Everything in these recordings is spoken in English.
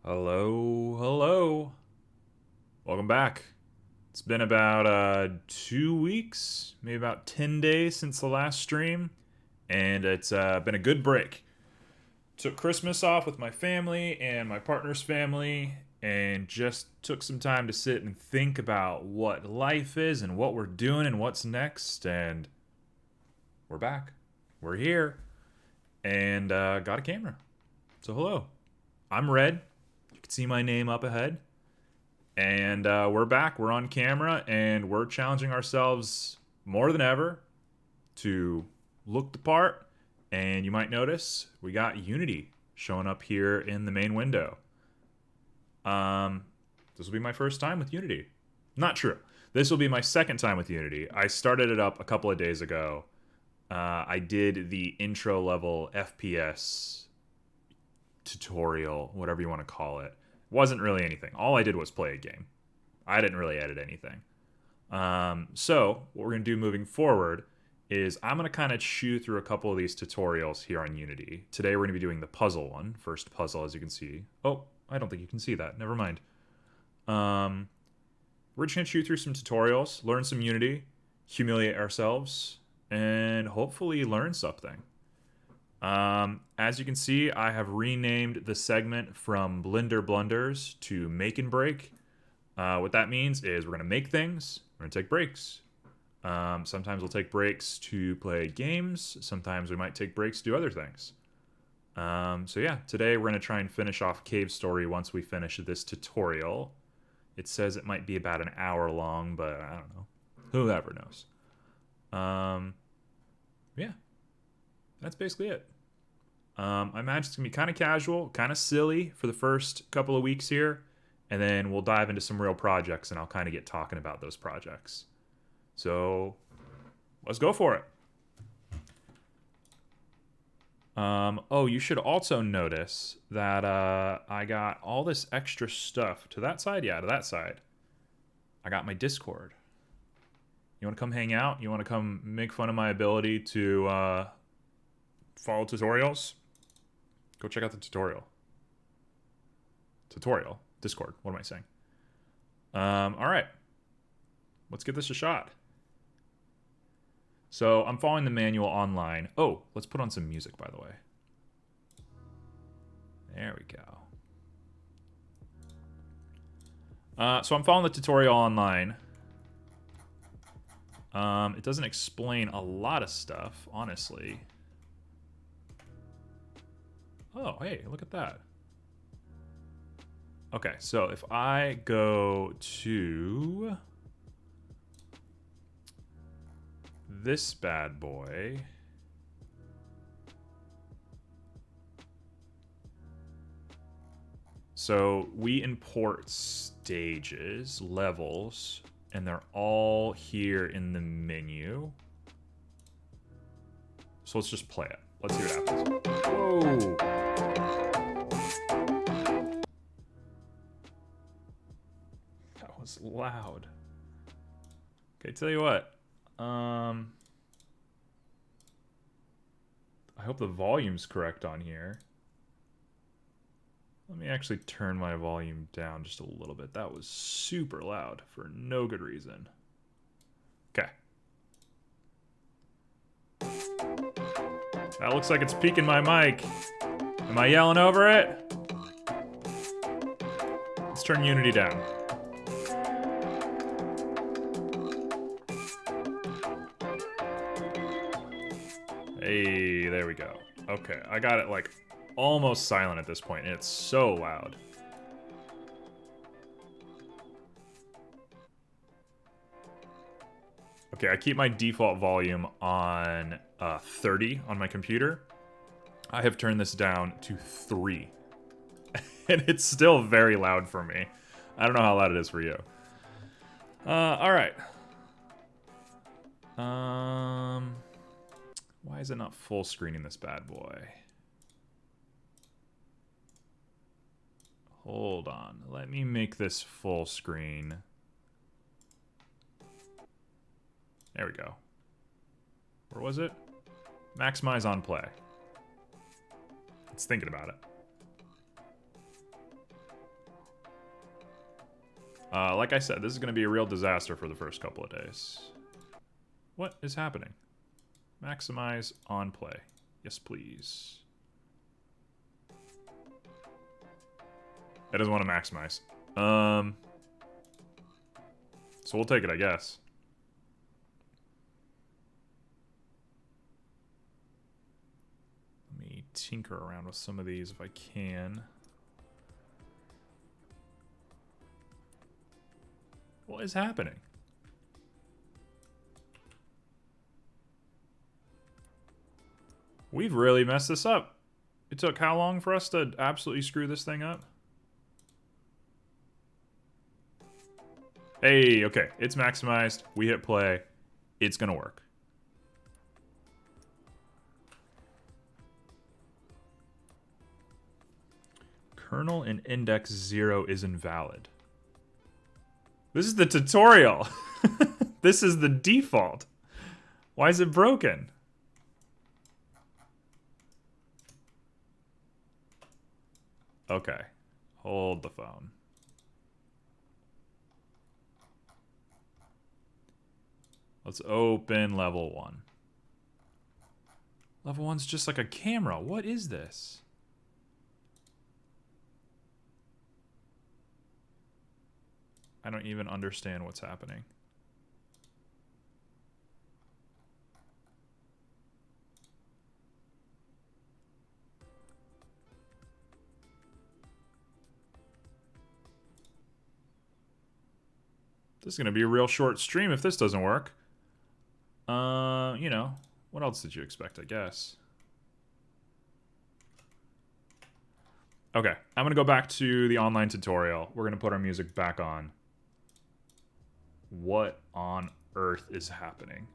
Hello, hello. Welcome back. It's been about 2 weeks, maybe about 10 days since the last stream, and it's been a good break. Took Christmas off with my family and my partner's family, and just took some time to sit and think about what life is and what we're doing and what's next. And we're back. We're here, and got a camera. So, hello. I'm Red. You can see my name up ahead. And we're back. We're on camera, and we're challenging ourselves more than ever to look the part. And you might notice we got Unity showing up here in the main window. This will be my first time with Unity. Not true. This will be my second time with Unity. I started it up a couple of days ago. I did the intro level FPS tutorial, whatever you want to call it. Wasn't really anything. All I did was play a game. I didn't really edit anything. So what we're going to do moving forward is I'm going to kind of chew through a couple of these tutorials here on Unity. Today we're going to be doing the puzzle one. First puzzle, as you can see. Oh, I don't think you can see that. Never mind. We're just going to chew through some tutorials, learn some Unity, humiliate ourselves, and hopefully learn something. As you can see, I have renamed the segment from Blender Blunders to Make and Break. What that means is we're going to make things, we're going to take breaks. Sometimes we'll take breaks to play games, sometimes we might take breaks to do other things. So yeah, today we're going to try and finish off Cave Story once we finish this tutorial. It says it might be about an hour long, but I don't know. Whoever knows. Yeah, that's basically it. I imagine it's going to be kind of casual, kind of silly for the first couple of weeks here, and then we'll dive into some real projects, and I'll kind of get talking about those projects. So, let's go for it. Oh, you should also notice that I got all this extra stuff. To that side? Yeah, to that side. I got my Discord. You want to come hang out? You want to come make fun of my ability to follow tutorials? Go check out the tutorial. Discord. What am I saying? All right. Let's give this a shot. So I'm following the manual online. Oh, let's put on some music, by the way. There we go. So I'm following the tutorial online. It doesn't explain a lot of stuff, honestly. Oh, hey, look at that. Okay, so if I go to this bad boy, so we import stages, levels, and they're all here in the menu. So let's just play it. Let's see what happens. Whoa! That was loud. Okay, tell you what. I hope the volume's correct on here. Let me actually turn my volume down just a little bit. That was super loud for no good reason. Okay. That looks like it's peaking my mic. Am I yelling over it? Let's turn Unity down. Hey, there we go. Okay, I got it like almost silent at this point, and it's so loud. Okay, I keep my default volume on 30 on my computer. I have turned this down to 3. And it's still very loud for me. I don't know how loud it is for you. Alright. Why is it not full screening this bad boy? Hold on. Let me make this full screen. There we go. Where was it? Maximize on play. It's thinking about it. Like I said, this is going to be a real disaster for the first couple of days. What is happening? Maximize on play. Yes, please. It doesn't want to maximize. So we'll take it, I guess. Let me tinker around with some of these if I can. What is happening? We've really messed this up. It took how long for us to absolutely screw this thing up? Hey, okay, it's maximized. We hit play. It's gonna work. Kernel in index 0 is invalid. This is the tutorial. This is the default. Why is it broken? Okay. Hold the phone. Let's open level 1. Level 1's just like a camera. What is this? I don't even understand what's happening. This is going to be a real short stream if this doesn't work. You know, what else did you expect, I guess? Okay, I'm going to go back to the online tutorial. We're going to put our music back on. What on earth is happening?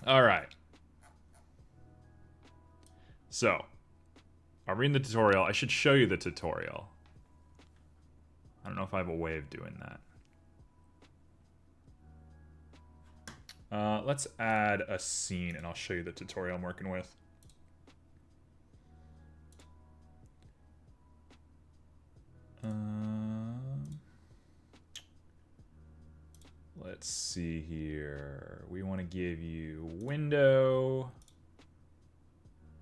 All right. So, I'll read the tutorial. I should show you the tutorial. I don't know if I have a way of doing that. Let's add a scene, and I'll show you the tutorial I'm working with. Let's see here. We want to give you window.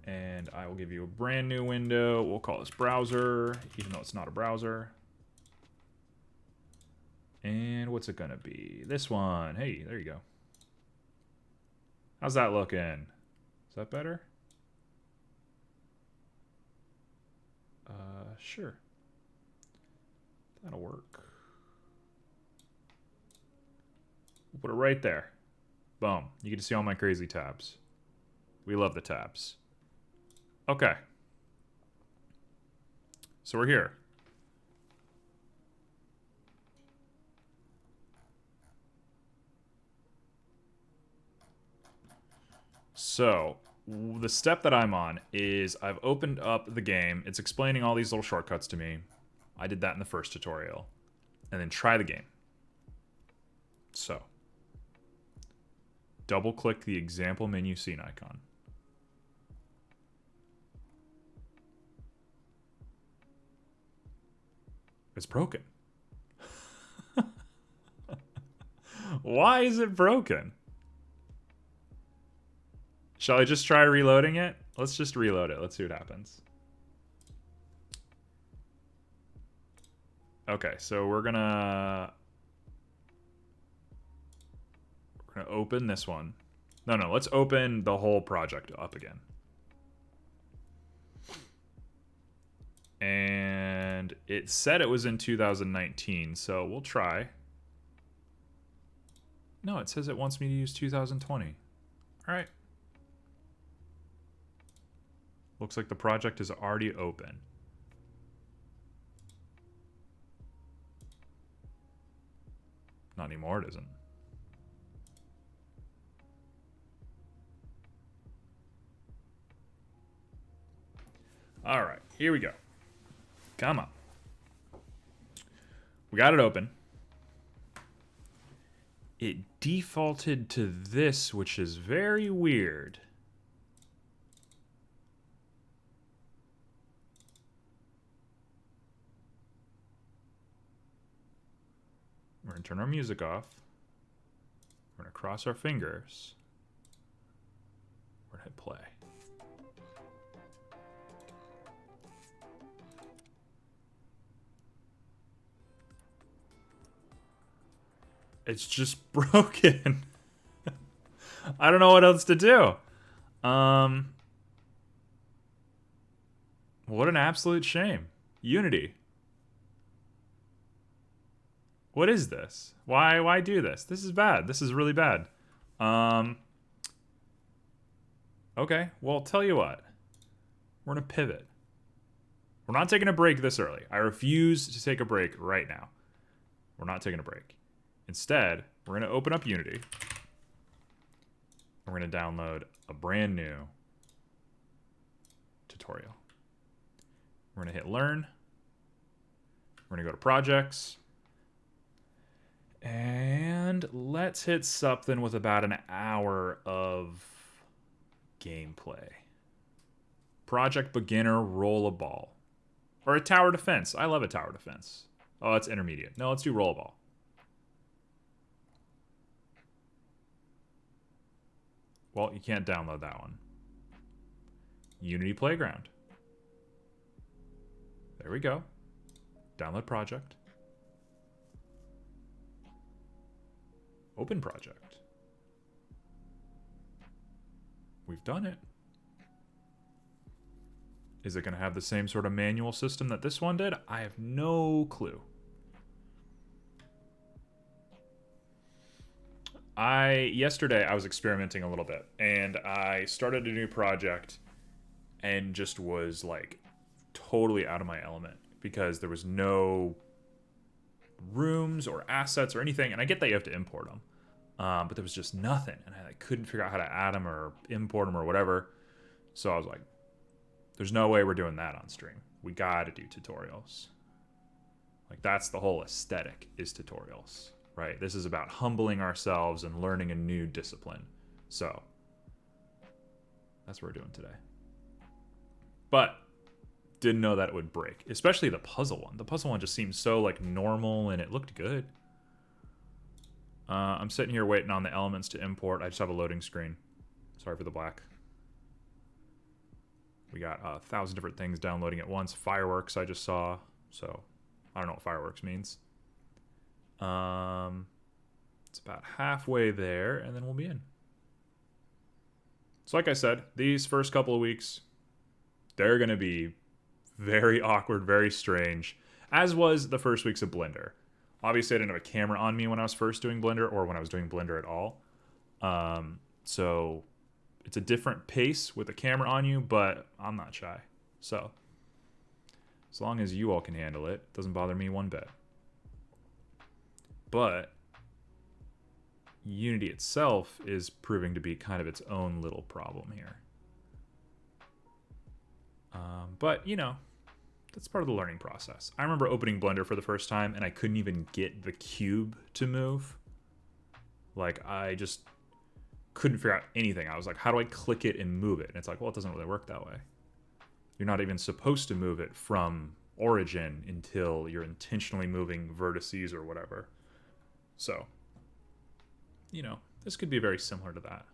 And I will give you a brand new window. We'll call this browser, even though it's not a browser. And what's it gonna be? This one. Hey, there you go. How's that looking? Is that better? Sure. That'll work. We'll put it right there. Boom. You get to see all my crazy tabs. We love the tabs. Okay. So we're here. So, the step that I'm on is I've opened up the game. It's explaining all these little shortcuts to me. I did that in the first tutorial. And then try the game. So, double-click the example menu scene icon. It's broken. Why is it broken? Shall I just try reloading it? Let's just reload it. Let's see what happens. Okay, so we're gonna open this one. No, let's open the whole project up again. And it said it was in 2019, so we'll try. No, it says it wants me to use 2020. All right. Looks like the project is already open. Not anymore, it isn't. All right, here we go. Come on. We got it open. It defaulted to this, which is very weird. going to turn our music off. We're going to cross our fingers. We're going to hit play. It's just broken. I don't know what else to do. What an absolute shame. Unity. What is this? Why do this? This is bad. This is really bad. Okay, well, tell you what. We're going to pivot. We're not taking a break this early. I refuse to take a break right now. We're not taking a break. Instead, we're going to open up Unity. We're going to download a brand new tutorial. We're going to hit Learn. We're going to go to Projects. And let's hit something with about an hour of gameplay. Project Beginner Roll a Ball. Or a Tower Defense. I love a Tower Defense. Oh, it's intermediate. No, let's do Roll a Ball. Well, you can't download that one. Unity Playground. There we go. Download project. Open project. We've done it. Is it going to have the same sort of manual system that this one did? I have no clue. Yesterday I was experimenting a little bit, and I started a new project and just was like totally out of my element because there was no rooms or assets or anything, and I get that you have to import them, but there was just nothing, and I couldn't figure out how to add them or import them or whatever. So I was like, there's no way we're doing that on stream. We gotta do tutorials. Like, that's the whole aesthetic, is tutorials, right? This is about humbling ourselves and learning a new discipline. So that's what we're doing today. But didn't know that it would break, especially the puzzle one. The puzzle one just seemed so like normal, and it looked good. I'm sitting here waiting on the elements to import. I just have a loading screen. Sorry for the black. We got 1,000 different things downloading at once. Fireworks I just saw, so I don't know what fireworks means. It's about halfway there, and then we'll be in. So like I said, these first couple of weeks, they're going to be very awkward, very strange, as was the first weeks of Blender. Obviously, I didn't have a camera on me when I was first doing Blender, or when I was doing Blender at all. So it's a different pace with a camera on you, but I'm not shy. So as long as you all can handle it, it doesn't bother me one bit. But Unity itself is proving to be kind of its own little problem here. But, you know, that's part of the learning process. I remember opening Blender for the first time, and I couldn't even get the cube to move. Like, I just couldn't figure out anything. I was like, how do I click it and move it? And it's like, well, it doesn't really work that way. You're not even supposed to move it from origin until you're intentionally moving vertices or whatever. So, you know, this could be very similar to that.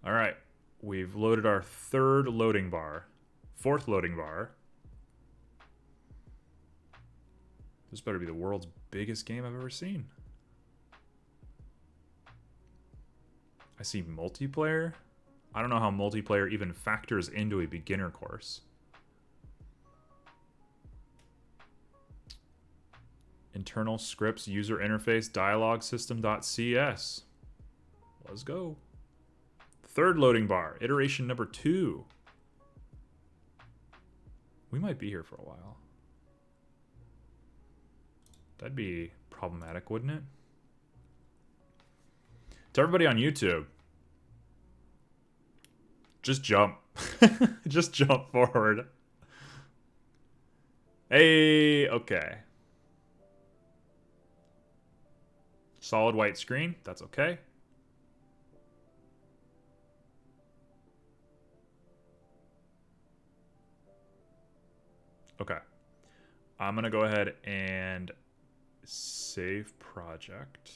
All right, we've loaded our fourth loading bar. This better be the world's biggest game I've ever seen. I see multiplayer. I don't know how multiplayer even factors into a beginner course. Internal scripts, user interface, dialogue system.cs. Let's go. Third loading bar, iteration number 2. We might be here for a while. That'd be problematic, wouldn't it? To everybody on YouTube, just jump. Just jump forward. Hey, okay. Solid white screen, that's okay. Okay. I'm gonna go ahead and save project.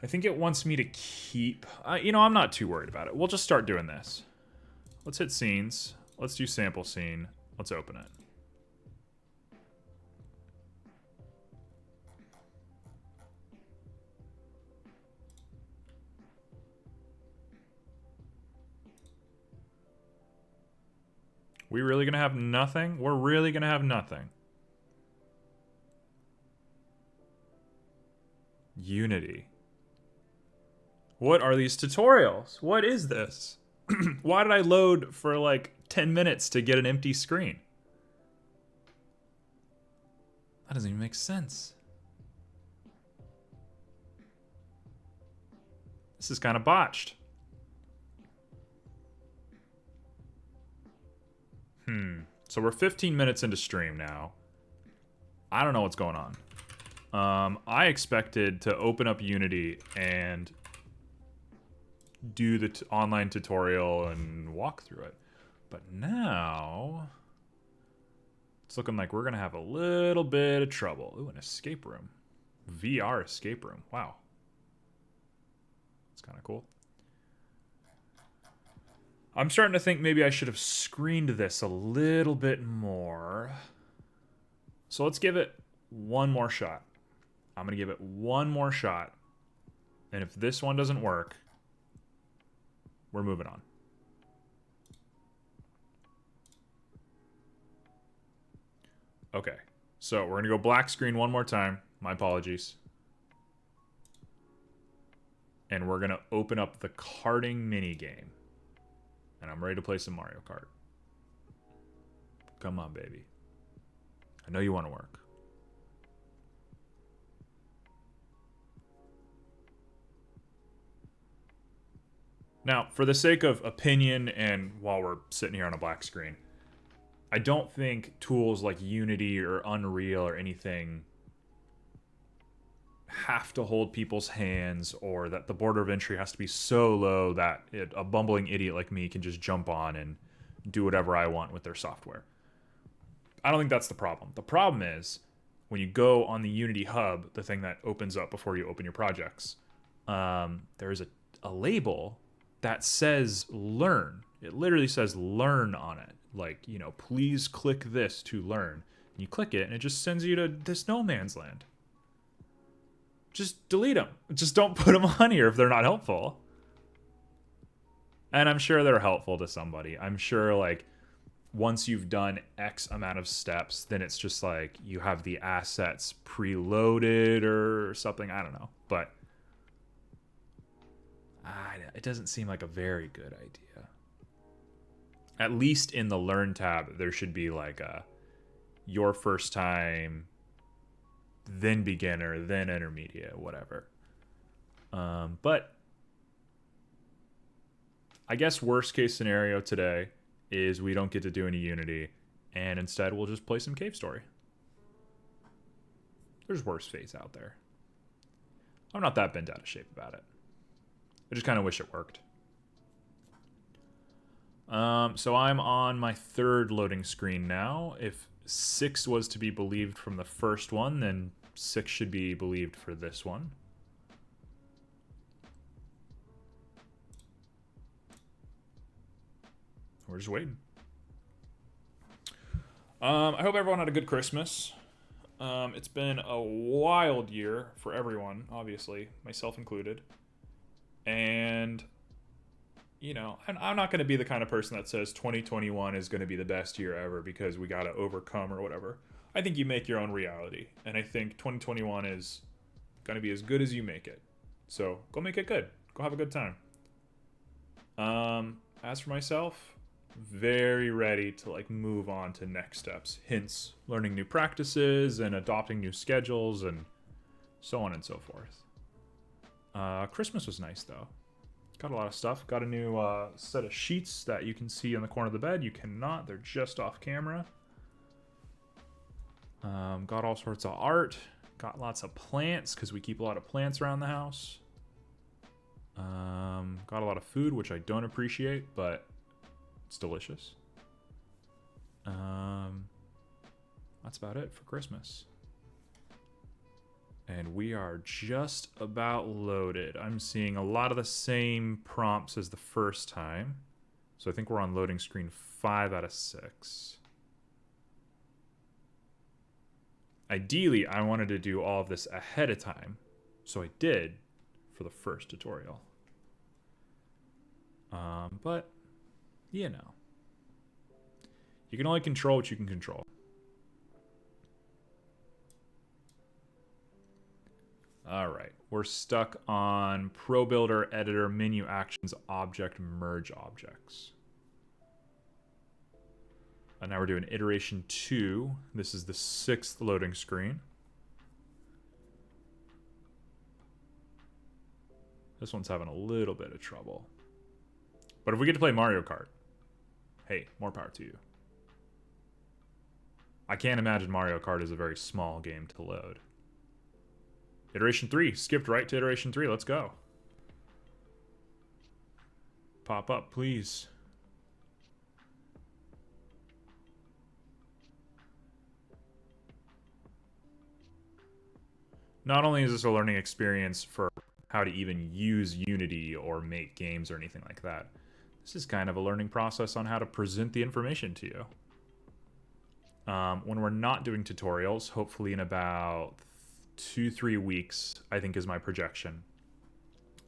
I think it wants me to keep... I'm not too worried about it. We'll just start doing this. Let's hit scenes. Let's do sample scene. Let's open it. We really gonna have nothing? We're really gonna have nothing. Unity. What are these tutorials? What is this? Why did I load for like 10 minutes to get an empty screen? That doesn't even make sense. This is kind of botched. So we're 15 minutes into stream now. I don't know what's going on. I expected to open up Unity and do the online tutorial and walk through it. But now it's looking like we're going to have a little bit of trouble. Ooh, an escape room. VR escape room. Wow. That's kind of cool. I'm starting to think maybe I should have screened this a little bit more. So let's give it one more shot. I'm going to give it one more shot. And if this one doesn't work, we're moving on. Okay. So we're going to go black screen one more time. My apologies. And we're going to open up the karting mini game. And I'm ready to play some Mario Kart. Come on, baby. I know you want to work. Now, for the sake of opinion and while we're sitting here on a black screen, I don't think tools like Unity or Unreal or anything have to hold people's hands, or that the border of entry has to be so low that a bumbling idiot like me can just jump on and do whatever I want with their software. I don't think that's the problem. The problem is when you go on the Unity Hub, the thing that opens up before you open your projects, there's a label that says learn. It literally says learn on it. Like, please click this to learn. And you click it and it just sends you to this no man's land. Just delete them. Just don't put them on here if they're not helpful. And I'm sure they're helpful to somebody. I'm sure, like, once you've done X amount of steps, then it's just like you have the assets preloaded or something. I don't know. But it doesn't seem like a very good idea. At least in the Learn tab, there should be like your first time, then beginner, then intermediate, whatever. But I guess worst case scenario today is we don't get to do any Unity, and instead we'll just play some Cave Story. There's worse fates out there. I'm not that bent out of shape about it. I just kind of wish it worked. So I'm on my third loading screen now. If 6 was to be believed from the first one, then 6 should be believed for this one. We're just waiting. I hope everyone had a good Christmas. It's been a wild year for everyone, obviously, myself included. And, I'm not going to be the kind of person that says 2021 is going to be the best year ever because we got to overcome or whatever. I think you make your own reality. And I think 2021 is going to be as good as you make it. So go make it good. Go have a good time. As for myself, very ready to move on to next steps. Hence, learning new practices and adopting new schedules and so on and so forth. Christmas was nice though. Got a lot of stuff. Got a new set of sheets that you can see in the corner of the bed. You cannot. They're just off camera. Got all sorts of art. Got lots of plants because we keep a lot of plants around the house. Got a lot of food, which I don't appreciate, but it's delicious. That's that's about it for Christmas. And we are just about loaded. I'm seeing a lot of the same prompts as the first time. So I think we're on loading screen 5 out of 6. Ideally, I wanted to do all of this ahead of time. So I did for the first tutorial. But, you know. You can only control what you can control. All right, we're stuck on Pro Builder, Editor, Menu Actions, Object, Merge Objects. And now we're doing iteration 2. This is the 6th loading screen. This one's having a little bit of trouble. But if we get to play Mario Kart, hey, more power to you. I can't imagine Mario Kart is a very small game to load. Iteration 3, skipped right to iteration 3, let's go. Pop up, please. Not only is this a learning experience for how to even use Unity or make games or anything like that, this is kind of a learning process on how to present the information to you. When we're not doing tutorials, hopefully in about 2-3 weeks, I think is my projection.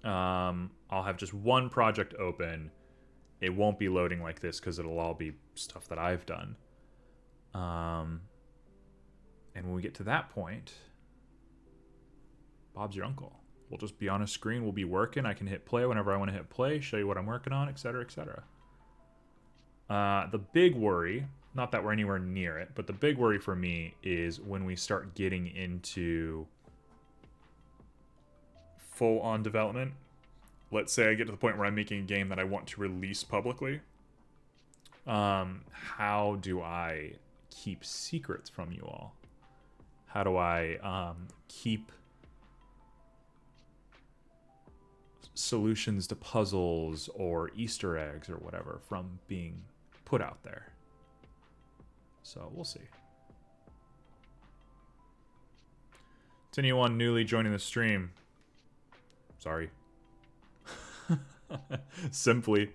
I'll have just one project open. It won't be loading like this because it'll all be stuff that I've done. And when we get to that point, Bob's your uncle. We'll just be on a screen, we'll be working. I can hit play whenever I want to hit play, show you what I'm working on, etc., etc. The big worry, not that we're anywhere near it, but the big worry for me is when we start getting into full-on development. Let's say I get to the point where I'm making a game that I want to release publicly. How do I keep secrets from you all? How do I keep solutions to puzzles or Easter eggs or whatever from being put out there? So we'll see. To anyone newly joining the stream, sorry. Simply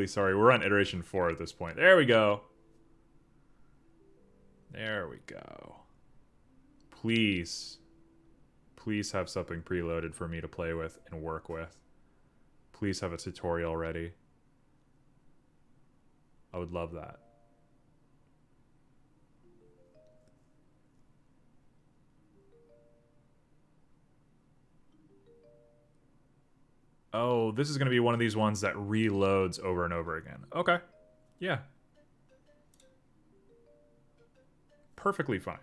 sorry. We're on iteration 4 at this point. There we go. There we go. Please have something preloaded for me to play with and work with. Please have a tutorial ready. I would love that. Oh, this is going to be one of these ones that reloads over and over again. Okay. Yeah. Perfectly fine.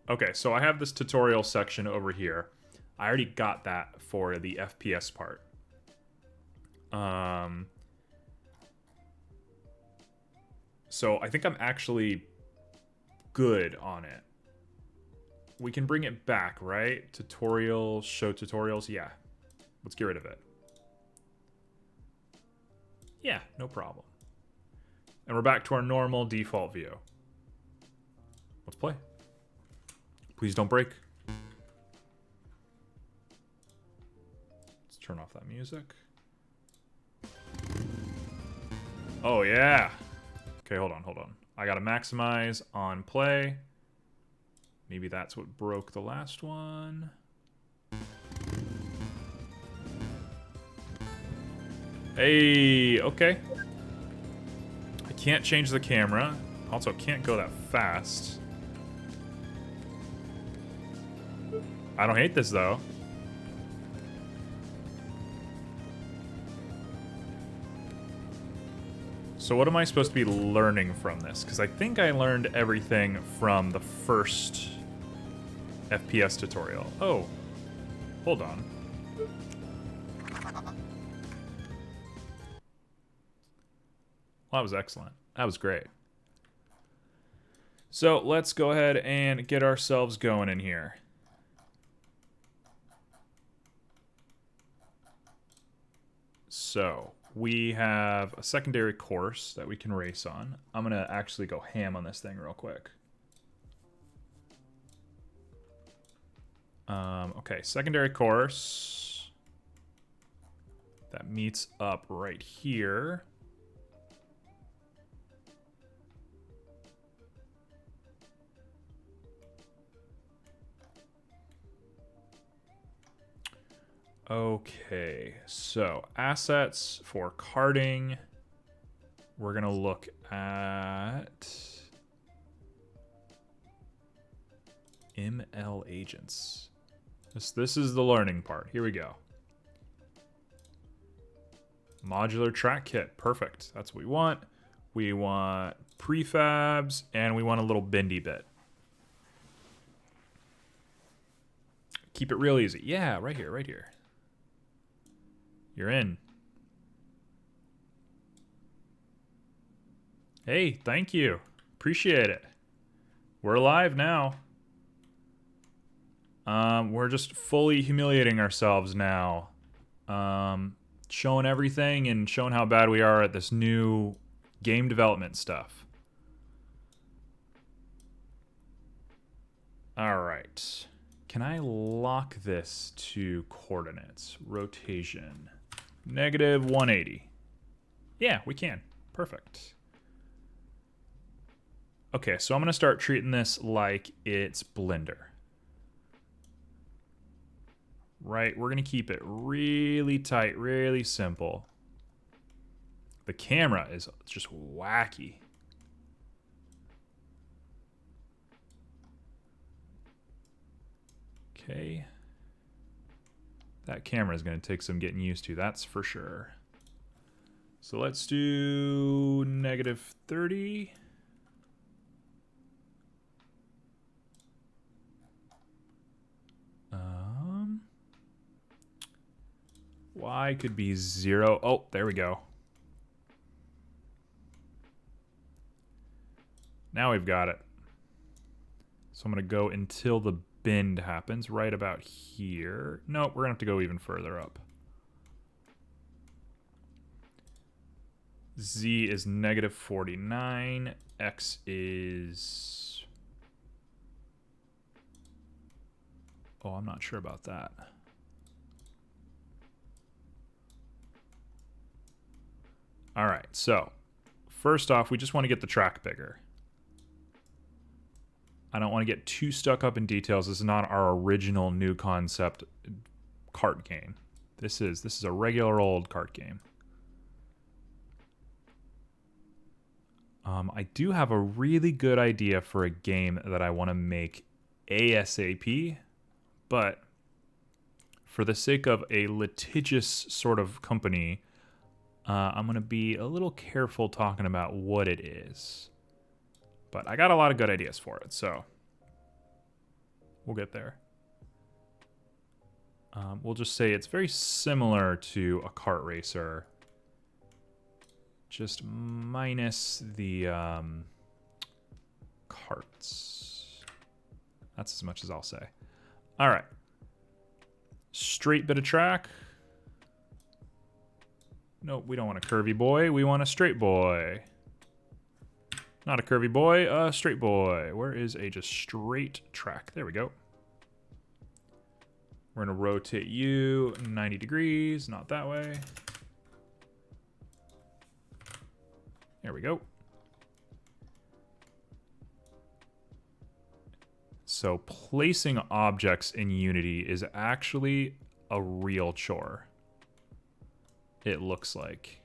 Okay, so I have this tutorial section over here. I already got that for the FPS part. So I think I'm actually good on it. We can bring it back, right? Tutorial, show tutorials. Yeah. Let's get rid of it. Yeah, no problem. And we're back to our normal default view. Let's play. Please don't break. Let's turn off that music. Oh, yeah. Okay, hold on. I gotta maximize on play. Maybe that's what broke the last one. Hey, okay. I can't change the camera. Also, can't go that fast. I don't hate this, though. So what am I supposed to be learning from this? Because I think I learned everything from the first FPS tutorial. Oh, hold on. Well, that was excellent. That was great. So let's go ahead and get ourselves going in here. So we have a secondary course that we can race on. I'm going to actually go ham on this thing real quick. Okay, secondary course. That meets up right here. Okay, so assets for karting. We're going to look at ML agents. This is the learning part. Here we go. Modular track kit. Perfect. That's what we want. We want prefabs, and we want a little bendy bit. Keep it real easy. Yeah, right here, right here. You're in. Hey, thank you. Appreciate it. We're live now. We're just fully humiliating ourselves now. Showing everything and showing how bad we are at this new game development stuff. All right. Can I lock this to coordinates? Rotation. -180. Yeah, we can. Perfect. Okay, so I'm going to start treating this like it's Blender. Right, we're going to keep it really tight, really simple. The camera is just wacky. Okay. That camera is going to take some getting used to, that's for sure. So let's do -30. Y could be 0. Oh, there we go. Now we've got it. So I'm going to go until the bend happens, right about here. Nope, we're going to have to go even further up. Z is -49. X is... Oh, I'm not sure about that. All right, so first off, we just want to get the track bigger. I don't want to get too stuck up in details. This is not our original new concept kart game. This is a regular old kart game. I do have a really good idea for a game that I want to make ASAP, but for the sake of a litigious sort of company, I'm going to be a little careful talking about what it is. But I got a lot of good ideas for it, so we'll get there. We'll just say it's very similar to a kart racer, just minus the carts. That's as much as I'll say. All right. Straight bit of track. Nope, we don't want a curvy boy. We want a straight boy. Not a curvy boy, a straight boy. Where is a just straight track? There we go. We're going to rotate you 90 degrees, not that way. There we go. So placing objects in Unity is actually a real chore. It looks like.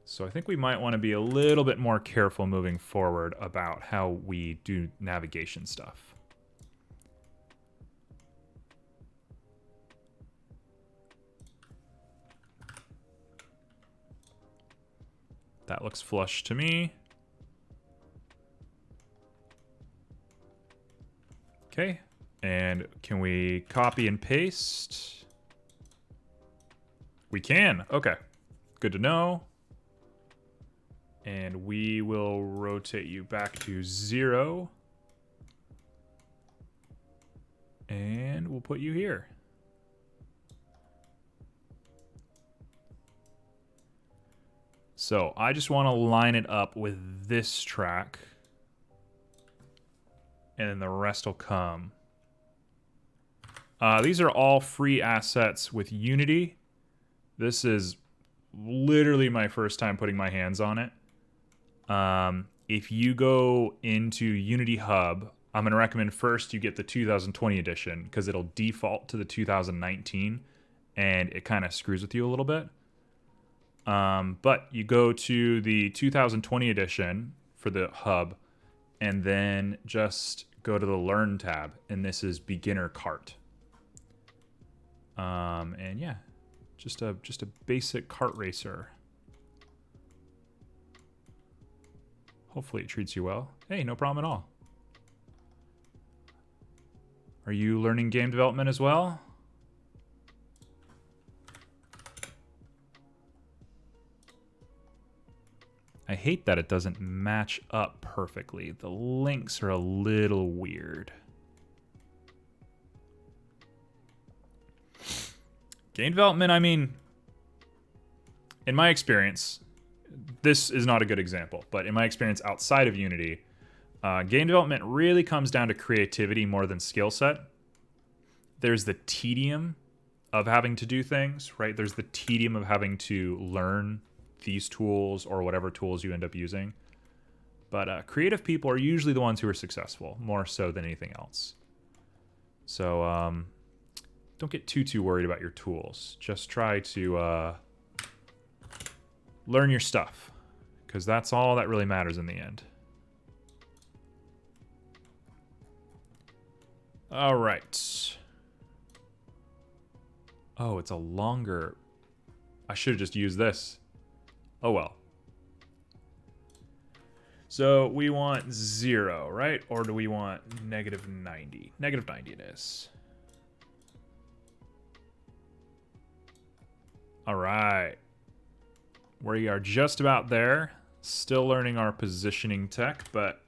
So I think we might want to be a little bit more careful moving forward about how we do navigation stuff. That looks flush to me. Okay, and can we copy and paste? We can, okay. Good to know. And we will rotate you back to 0. And we'll put you here. So I just want to line it up with this track. And then the rest will come. These are all free assets with Unity. This is literally my first time putting my hands on it. If you go into Unity Hub, I'm going to recommend first you get the 2020 edition because it'll default to the 2019 and it kind of screws with you a little bit. But you go to the 2020 edition for the hub and then just go to the Learn tab, and this is Beginner Kart. And yeah, just a basic kart racer. Hopefully it treats you well. Hey, no problem at all. Are you learning game development as well? I hate that it doesn't match up perfectly. The links are a little weird. Game development, I mean, in my experience, this is not a good example, but in my experience outside of Unity, game development really comes down to creativity more than skill set. There's the tedium of having to do things, right? There's the tedium of having to learn these tools or whatever tools you end up using. But creative people are usually the ones who are successful, more so than anything else. So don't get too worried about your tools. Just try to learn your stuff, because that's all that really matters in the end. All right. Oh, it's a longer... I should have just used this. Oh well. So we want 0, right? Or do we want -90? -90 it is. All right. We are just about there. Still learning our positioning tech, but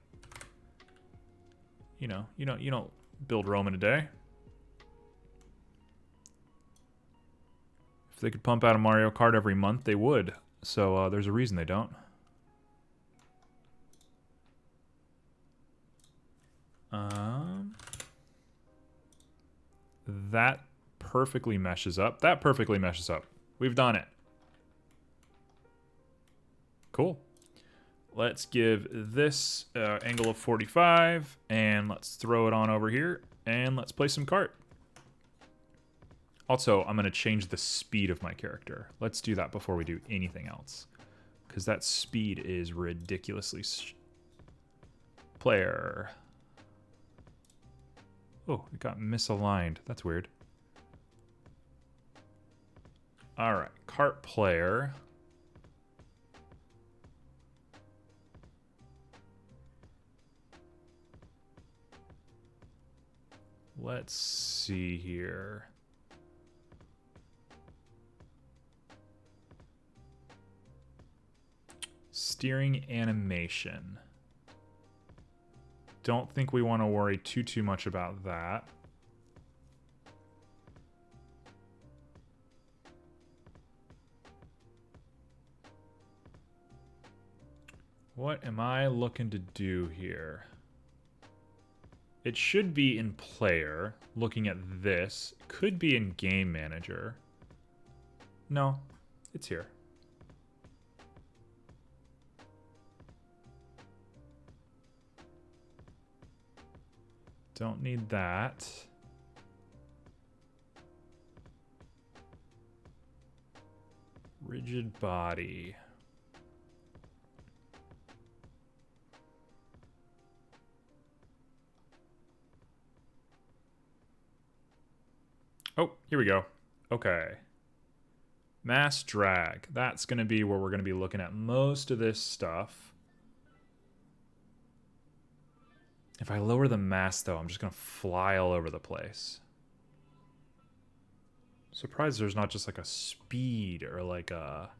you know, you don't build Rome in a day. If they could pump out a Mario Kart every month, they would. So there's a reason they don't. That perfectly meshes up. That perfectly meshes up. We've done it. Cool. Let's give this angle of 45, and let's throw it on over here, and let's play some kart. Also, I'm going to change the speed of my character. Let's do that before we do anything else, because that speed is ridiculously... Player. Oh, it got misaligned. That's weird. All right, kart player. Let's see here. Steering animation. Don't think we want to worry too much about that. What am I looking to do here? It should be in player, looking at this. Could be in game manager. No, it's here. Don't need that. Rigid body. Oh, here we go. Okay. Mass drag. That's going to be where we're going to be looking at most of this stuff. If I lower the mass, though, I'm just going to fly all over the place. Surprised there's not just like a speed or like a...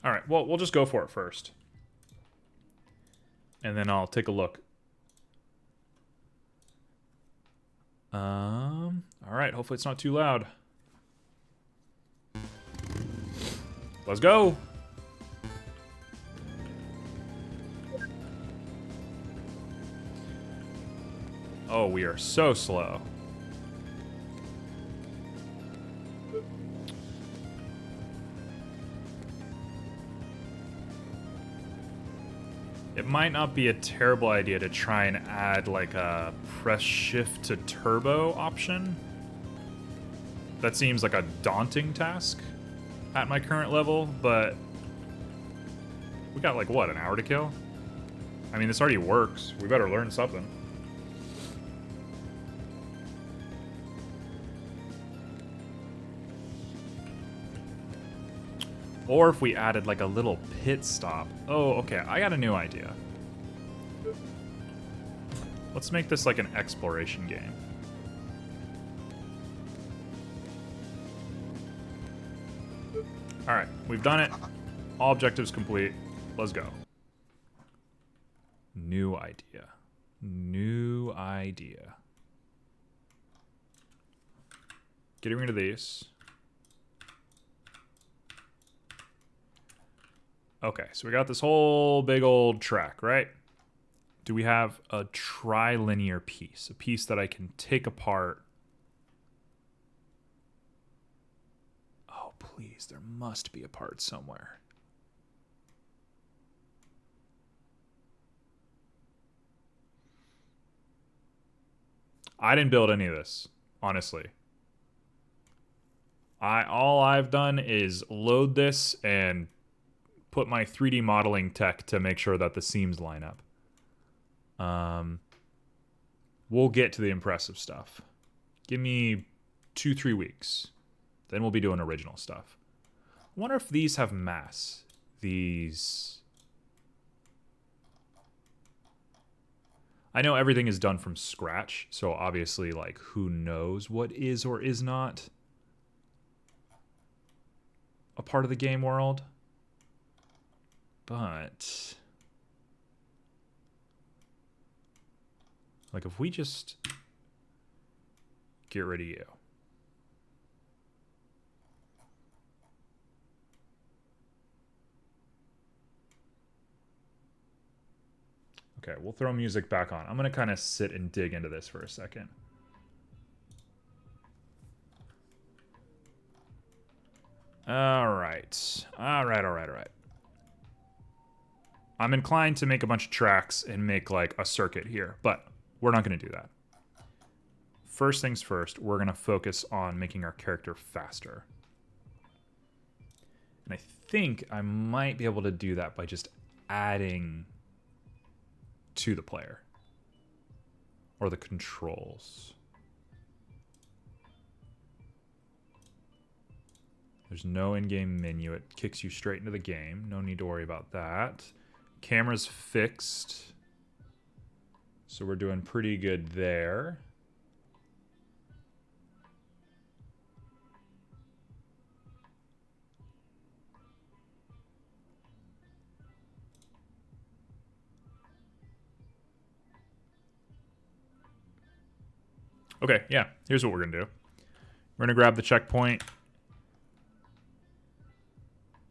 All right, well, we'll just go for it first. and then I'll take a look. All right, hopefully it's not too loud. Let's go. Oh, we are so slow. It might not be a terrible idea to try and add like a press shift to turbo option. That seems like a daunting task at my current level, but we got like what, an hour to kill? I mean, this already works. We better learn something. Or if we added like a little pit stop. Oh, okay, I got a new idea. Let's make this like an exploration game. Alright, we've done it. All objectives complete. Let's go. New idea. New idea. Getting rid of these. Okay, so we got this whole big old track, right? Do we have a trilinear piece? A piece that I can take apart? Oh, please, there must be a part somewhere. I didn't build any of this, honestly. All I've done is load this and put my 3D modeling tech to make sure that the seams line up. We'll get to the impressive stuff. Give me 2-3 weeks. Then we'll be doing original stuff. I wonder if these have mass. These... I know everything is done from scratch, so obviously, like, who knows what is or is not a part of the game world. But... like, if we just get rid of you. Okay, we'll throw music back on. I'm going to kind of sit and dig into this for a second. All right. All right. I'm inclined to make a bunch of tracks and make, like, a circuit here, but we're not going to do that. First things first, we're going to focus on making our character faster. And I think I might be able to do that by just adding to the player. Or the controls. There's no in-game menu. It kicks you straight into the game. No need to worry about that. Camera's fixed. So we're doing pretty good there. Okay, yeah, here's what we're gonna do. We're gonna grab the checkpoint.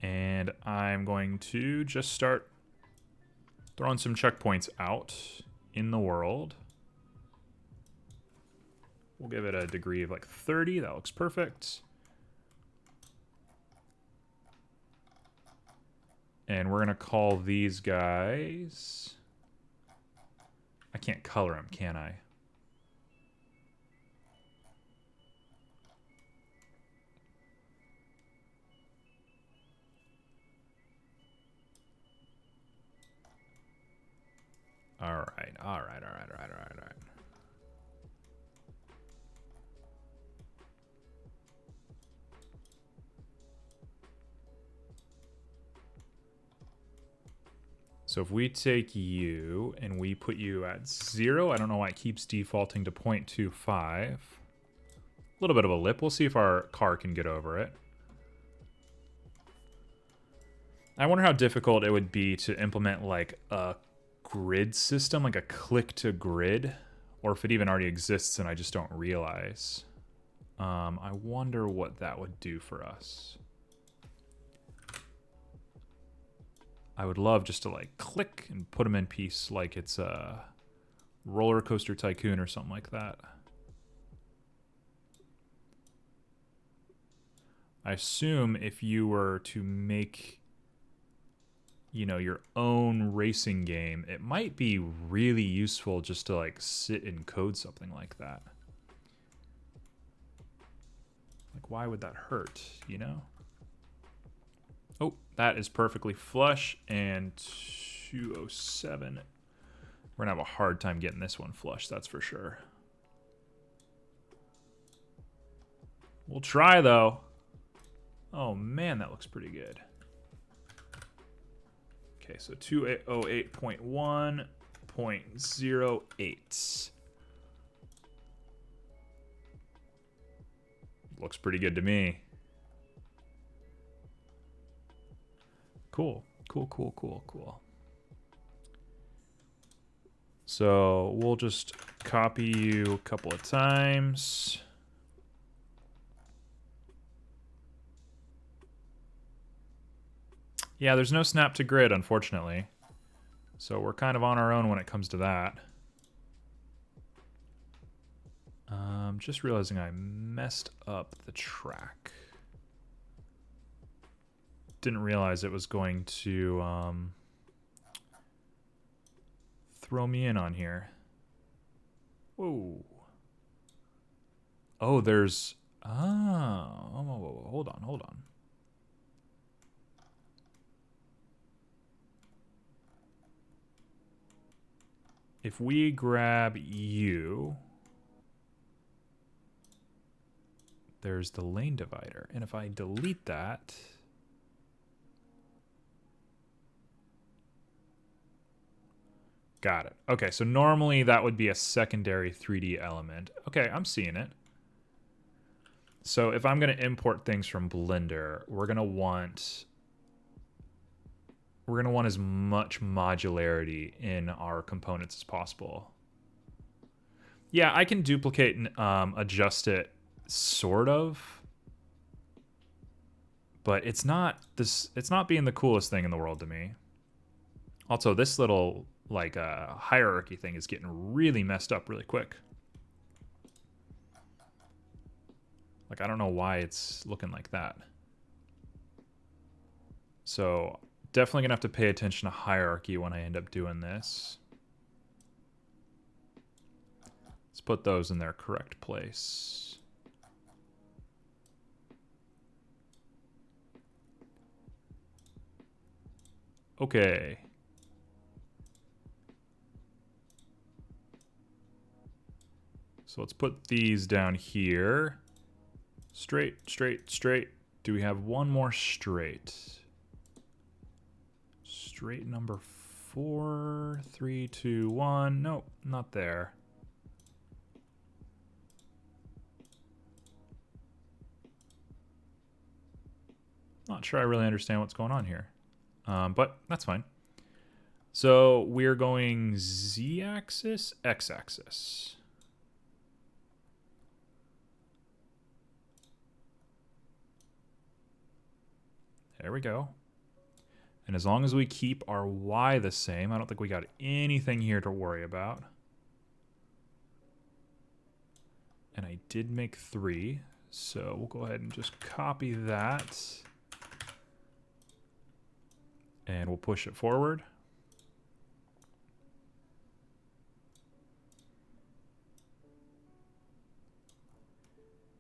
And I'm going to just start throwing some checkpoints out in the world. We'll give it a degree of like 30. That looks perfect. And we're going to call these guys... I can't color them, can I? All right. So if we take you and we put you at 0, I don't know why it keeps defaulting to 0.25. A little bit of a lip. We'll see if our car can get over it. I wonder how difficult it would be to implement like a grid system, like a click to grid, or if it even already exists and I just don't realize. I wonder what that would do for us. I would love just to like click and put them in piece like it's a Roller Coaster Tycoon or something like that. I assume if you were to make, you know, your own racing game, it might be really useful just to like sit and code something like that. Like, why would that hurt, you know? Oh, that is perfectly flush, and 207. We're gonna have a hard time getting this one flush, that's for sure. We'll try, though. Oh, man, that looks pretty good. Okay, so 208.1.08. Looks pretty good to me. Cool, cool, cool, cool, cool. So we'll just copy you a couple of times. Yeah, there's no snap to grid, unfortunately. So we're kind of on our own when it comes to that. Just realizing I messed up the track. Didn't realize it was going to throw me in on here. Whoa. Oh, there's... Oh, hold on, hold on. If we grab you, there's the lane divider. And if I delete that, got it. Okay, so normally that would be a secondary 3D element. Okay, I'm seeing it. So if I'm going to import things from Blender, we're going to want as much modularity in our components as possible. Yeah, I can duplicate and adjust it, sort of. But it's not being the coolest thing in the world to me. Also, this little like hierarchy thing is getting really messed up really quick. Like, I don't know why it's looking like that. So definitely gonna have to pay attention to hierarchy when I end up doing this. Let's put those in their correct place. Okay. So let's put these down here. Straight, straight, straight. Do we have one more straight? Straight number 4, 3, 2, 1. Nope, not there. Not sure I really understand what's going on here. But that's fine. So we're going Z-axis, X-axis. There we go. And as long as we keep our Y the same, I don't think we got anything here to worry about. And I did make 3, so we'll go ahead and just copy that. And we'll push it forward.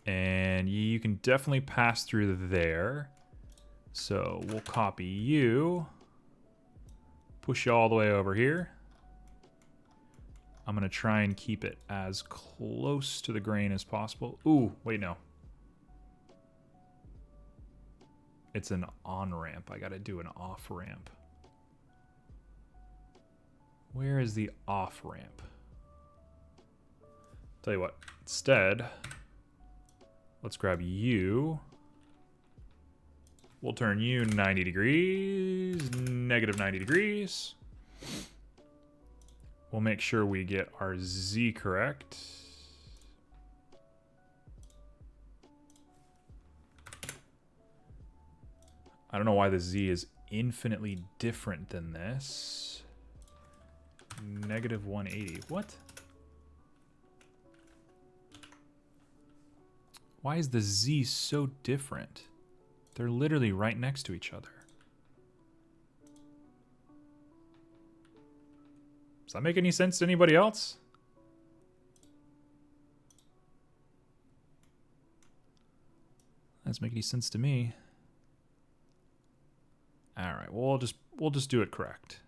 And you can definitely pass through there. So we'll copy you, push you all the way over here. I'm going to try and keep it as close to the grain as possible. Ooh, wait, no. It's an on-ramp. I got to do an off-ramp. Where is the off-ramp? Tell you what, instead, let's grab you. We'll turn you 90 degrees, negative 90 degrees. We'll make sure we get our Z correct. I don't know why the Z is infinitely different than this. Negative 180. What? Why is the Z so different? They're literally right next to each other. Does that make any sense to anybody else? Doesn't make any sense to me. All right, well, we'll just do it correct.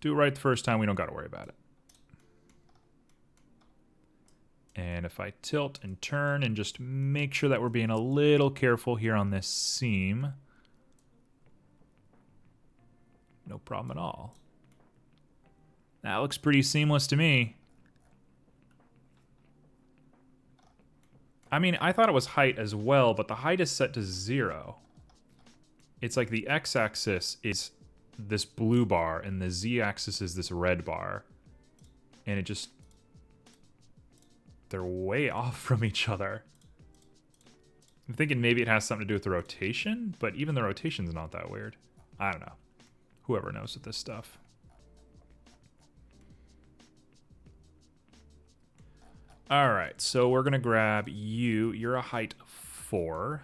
Do it right the first time, we don't got to worry about it. And if I tilt and turn and just make sure that we're being a little careful here on this seam. No problem at all. That looks pretty seamless to me. I mean, I thought it was height as well, but the height is set to 0. It's like the x-axis is this blue bar, and the z-axis is this red bar. And it just... they're way off from each other. I'm thinking maybe it has something to do with the rotation, but even the rotation's not that weird. I don't know. Whoever knows with this stuff. All right, so we're gonna grab you. You're a height 4.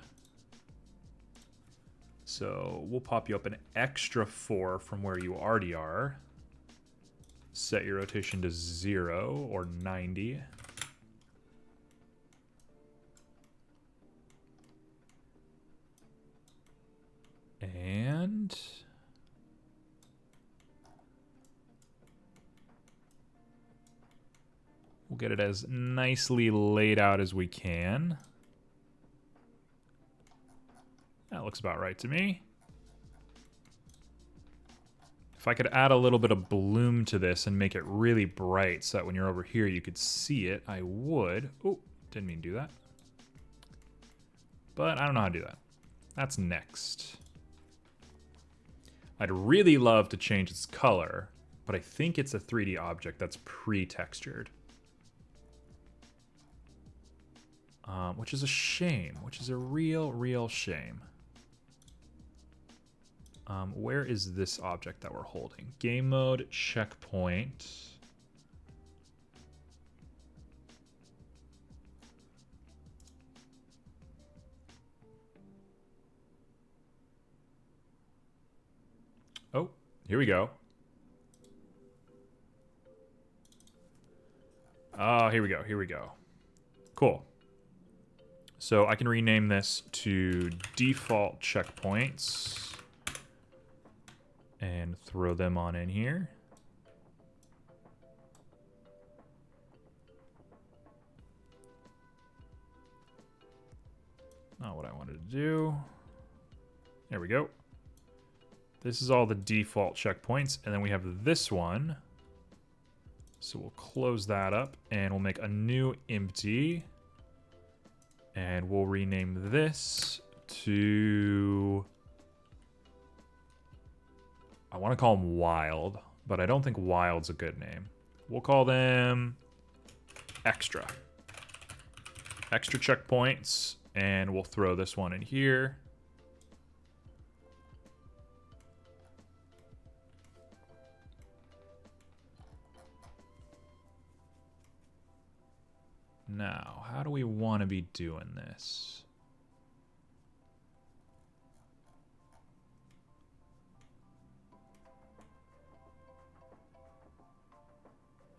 So we'll pop you up an extra 4 from where you already are. Set your rotation to 0 or 90. And we'll get it as nicely laid out as we can. That looks about right to me. If I could add a little bit of bloom to this and make it really bright so that when you're over here you could see it, I would. Oh, didn't mean to do that. But I don't know how to do that. That's next. I'd really love to change its color, but I think it's a 3D object that's pre-textured. Which is a shame, which is a real shame. Where is this object that we're holding? Game mode, checkpoint. Oh, here we go. Oh, here we go, here we go. Cool. So I can rename this to default checkpoints and throw them on in here. Not what I wanted to do. There we go. This is all the default checkpoints, and then we have this one. So we'll close that up, and we'll make a new empty. And we'll rename this to... I want to call them Wild, but I don't think Wild's a good name. We'll call them Extra. Extra checkpoints, and we'll throw this one in here. Now, how do we want to be doing this?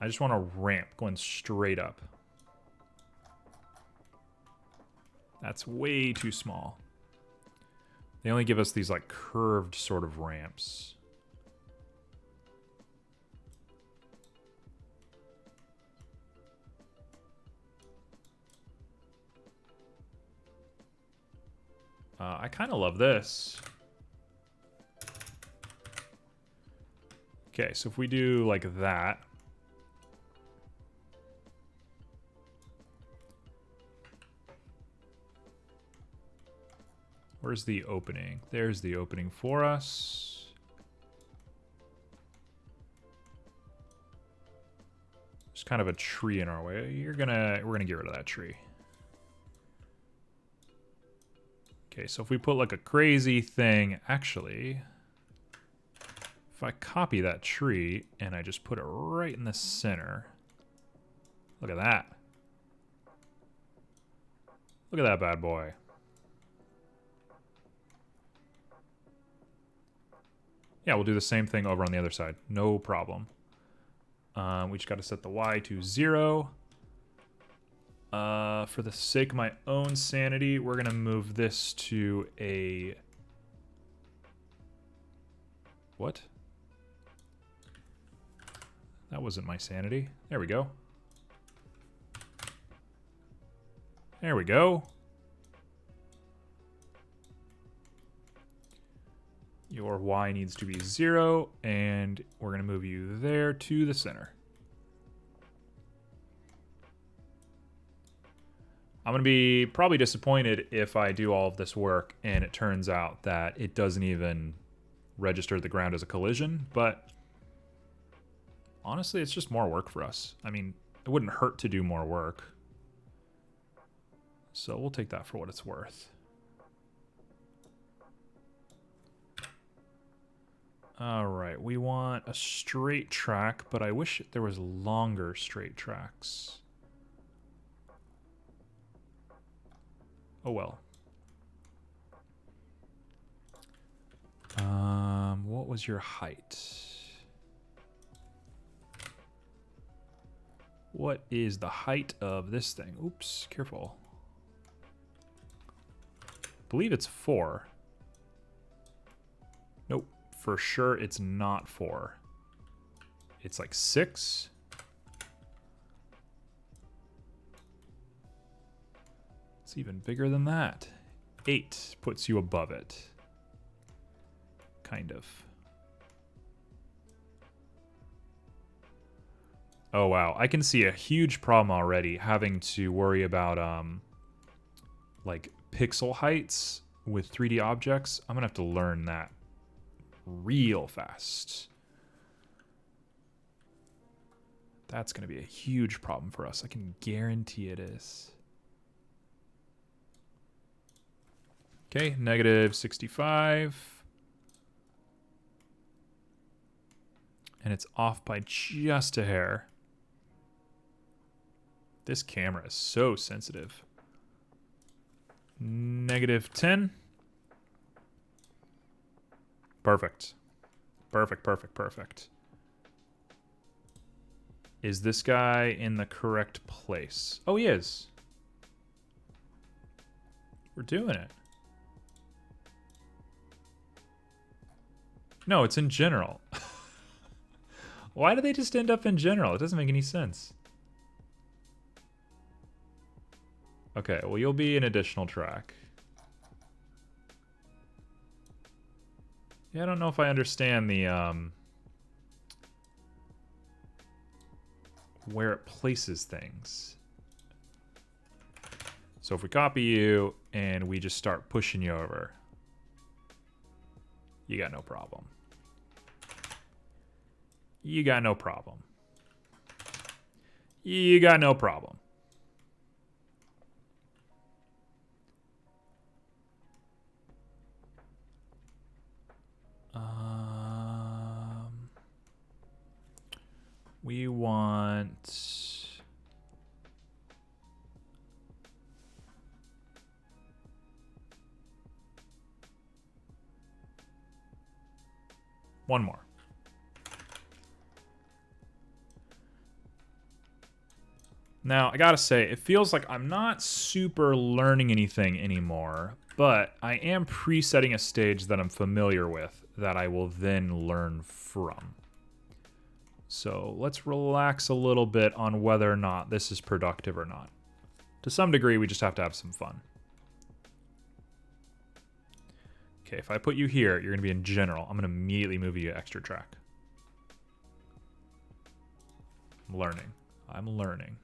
I just want a ramp going straight up. That's way too small. They only give us these like curved sort of ramps. I kind of love this. Okay, so if we do like that. Where's the opening? There's the opening for us. kind of a tree in our way. We're gonna get rid of that tree. Okay, so if we put like a crazy thing, actually, if I copy that tree and I just put it right in the center, look at that. Look at that bad boy. Yeah, we'll do the same thing over on the other side. No problem. We just got to set the Y to 0. For the sake of my own sanity, we're going to move this to a... What? That wasn't my sanity. There we go. There we go. Your Y needs to be 0, and we're going to move you there to the center. I'm going to be probably disappointed if I do all of this work and it turns out that it doesn't even register the ground as a collision, but honestly, it's just more work for us. I mean, it wouldn't hurt to do more work. So we'll take that for what it's worth. Alright, we want a straight track, but I wish there was longer straight tracks. Oh well. What was your height? What is the height of this thing? Oops, careful. I believe it's 4. Nope, for sure it's not 4. It's like 6. It's even bigger than that. 8 puts you above it. Kind of. Oh wow, I can see a huge problem already having to worry about like pixel heights with 3D objects. I'm gonna have to learn that real fast. That's gonna be a huge problem for us. I can guarantee it is. Okay, negative 65. And it's off by just a hair. This camera is so sensitive. Negative 10. Perfect. Perfect, perfect, perfect. Is this guy in the correct place? Oh, he is. We're doing it. No, it's in general. Why do they just end up in general? It doesn't make any sense. Okay, well, you'll be an additional track. Yeah, I don't know if I understand the, where it places things. So if we copy you and we just start pushing you over, you got no problem. You got no problem. You got no problem. We want... one more. Now, I gotta say, it feels like I'm not super learning anything anymore, but I am presetting a stage that I'm familiar with that I will then learn from. So let's relax a little bit on whether or not this is productive or not. To some degree, we just have to have some fun. Okay, if I put you here, you're gonna be in general. I'm gonna immediately move you to extra track. I'm learning. I'm learning.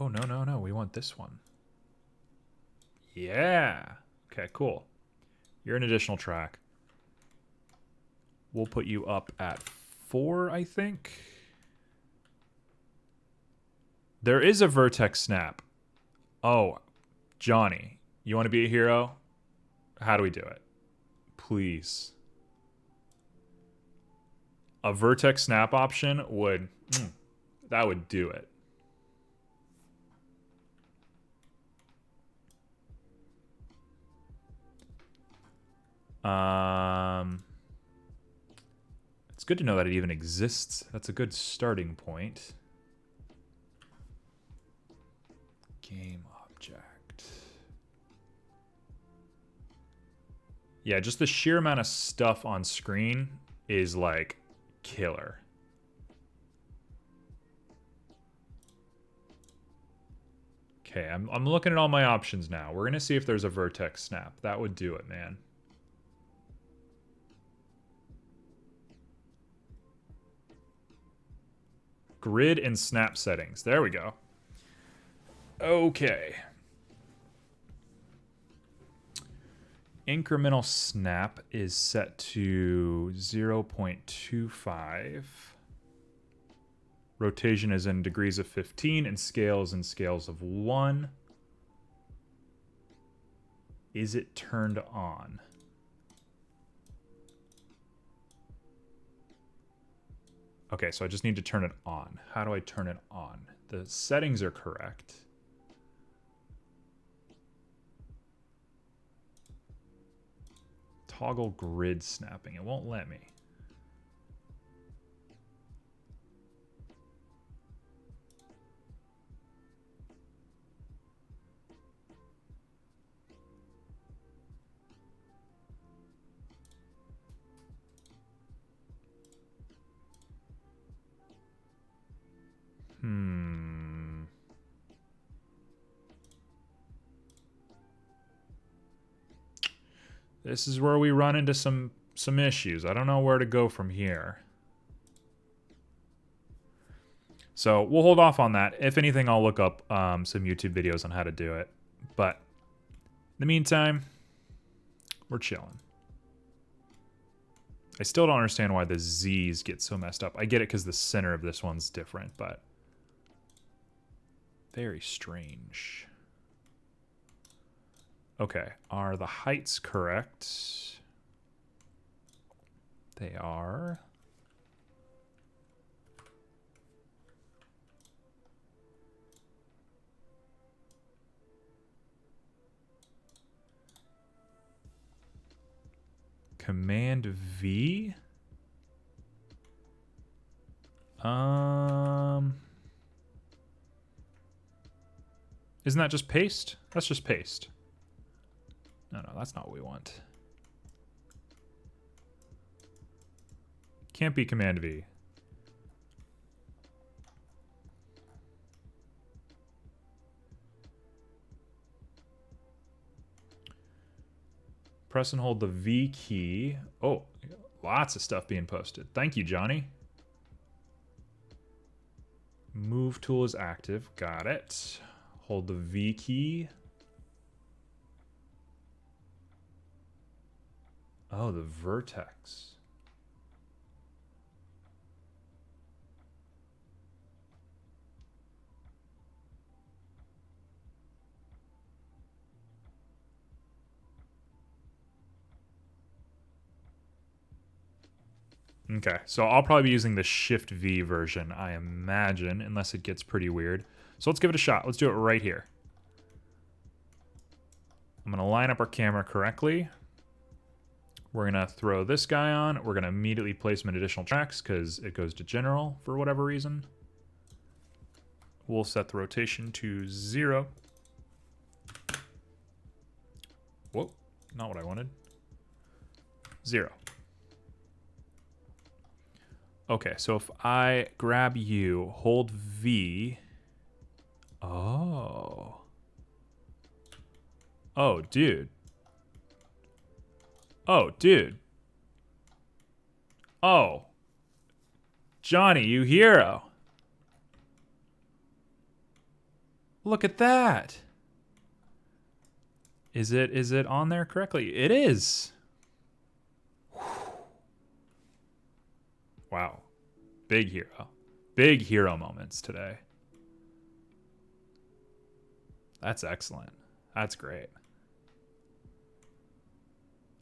Oh, no, no, no. We want this one. Yeah. Okay, cool. You're an additional track. We'll put you up at 4, I think. There is a vertex snap. Oh, Johnny, you want to be a hero? How do we do it? Please. A vertex snap option would... that would do it. It's good to know that it even exists. That's a good starting point. Game object. Yeah, just the sheer amount of stuff on screen is like killer. Okay, I'm looking at all my options now. We're gonna see if there's a vertex snap. That would do it, man. Grid and snap settings. There we go. Okay. Incremental snap is set to 0.25. Rotation is in degrees of 15 and scales in scales of 1. Is it turned on? Okay, so I just need to turn it on. How do I turn it on? The settings are correct. Toggle grid snapping. It won't let me. This is where we run into some issues. I don't know where to go from here. So we'll hold off on that. If anything, I'll look up some YouTube videos on how to do it. But in the meantime, we're chilling. I still don't understand why the Z's get so messed up. I get it because the center of this one's different, but very strange. Okay, are the heights correct? They are. Command V. Isn't that just paste? That's just paste. No, that's not what we want. Can't be Command V. Press and hold the V key. Oh, lots of stuff being posted. Thank you, Johnny. Move tool is active. Got it. Hold the V key. Oh, the vertex. Okay, so I'll probably be using the Shift V version, I imagine, unless it gets pretty weird. So let's give it a shot. Let's do it right here. I'm going to line up our camera correctly. We're going to throw this guy on. We're going to immediately place some additional tracks because it goes to general for whatever reason. We'll set the rotation to 0. Whoa, not what I wanted. 0. Okay, so if I grab you, hold V. Oh. Oh, dude. Oh, dude. Oh. Johnny, you hero. Look at that. Is it on there correctly? It is. Wow. Big hero. Big hero moments today. That's excellent. That's great.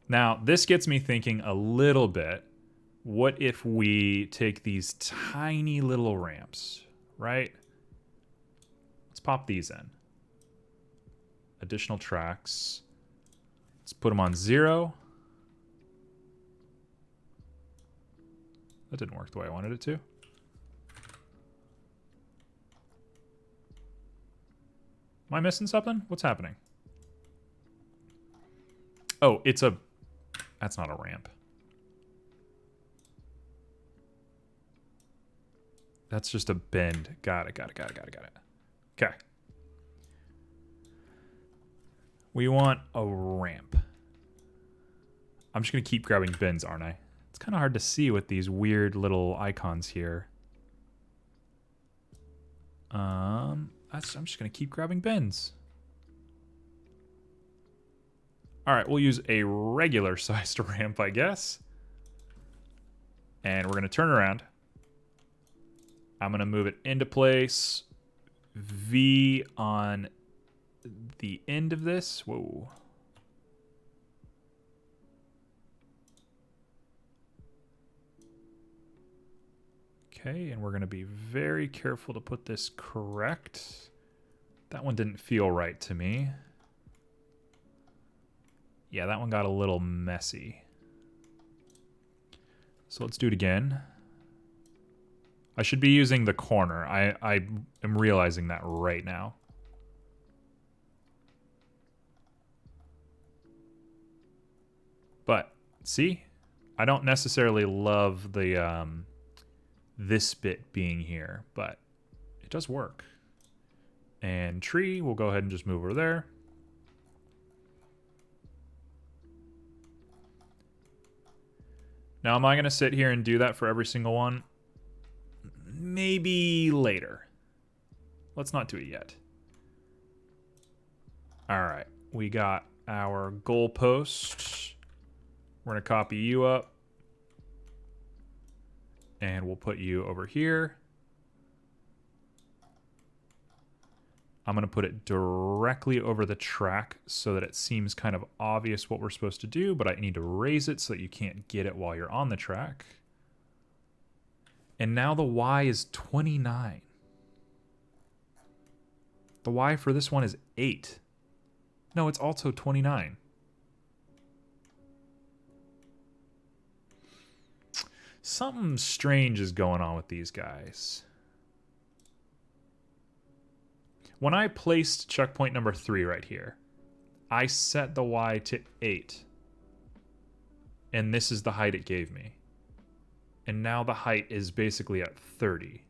Now, this gets me thinking a little bit. What if we take these tiny little ramps, right? Let's pop these in. Additional tracks. Let's put them on 0. That didn't work the way I wanted it to. Am I missing something? What's happening? Oh, it's a... That's not a ramp. That's just a bend. Got it. Okay. We want a ramp. I'm just going to keep grabbing bends, aren't I? It's kind of hard to see with these weird little icons here. I'm just going to keep grabbing bends. All right, we'll use a regular sized ramp, I guess. And we're going to turn around. I'm going to move it into place. V on the end of this. Whoa. Okay, and we're going to be very careful to put this correct. That one didn't feel right to me. Yeah, that one got a little messy. So let's do it again. I should be using the corner. I am realizing that right now. But, see? I don't necessarily love the this bit being here, but it does work. And tree, we'll go ahead and just move over there. Now, am I going to sit here and do that for every single one? Maybe later. Let's not do it yet. All right, we got our goalpost. We're going to copy you up. And we'll put you over here. I'm going to put it directly over the track so that it seems kind of obvious what we're supposed to do, but I need to raise it so that you can't get it while you're on the track. And now the Y is 29. The Y for this one is 8. No, it's also 29. Something strange is going on with these guys. When I placed checkpoint number 3 right here, I set the Y to 8. And this is the height it gave me. And now the height is basically at 30.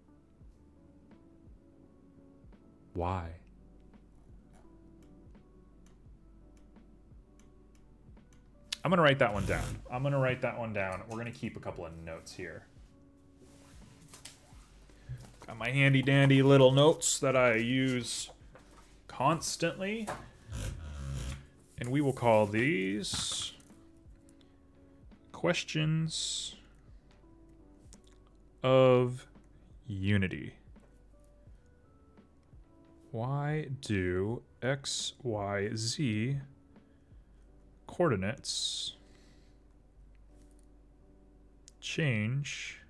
Why? I'm going to write that one down. We're going to keep a couple of notes here. Got my handy dandy little notes that I use constantly. And we will call these questions of unity. Why do X, Y, Z coordinates change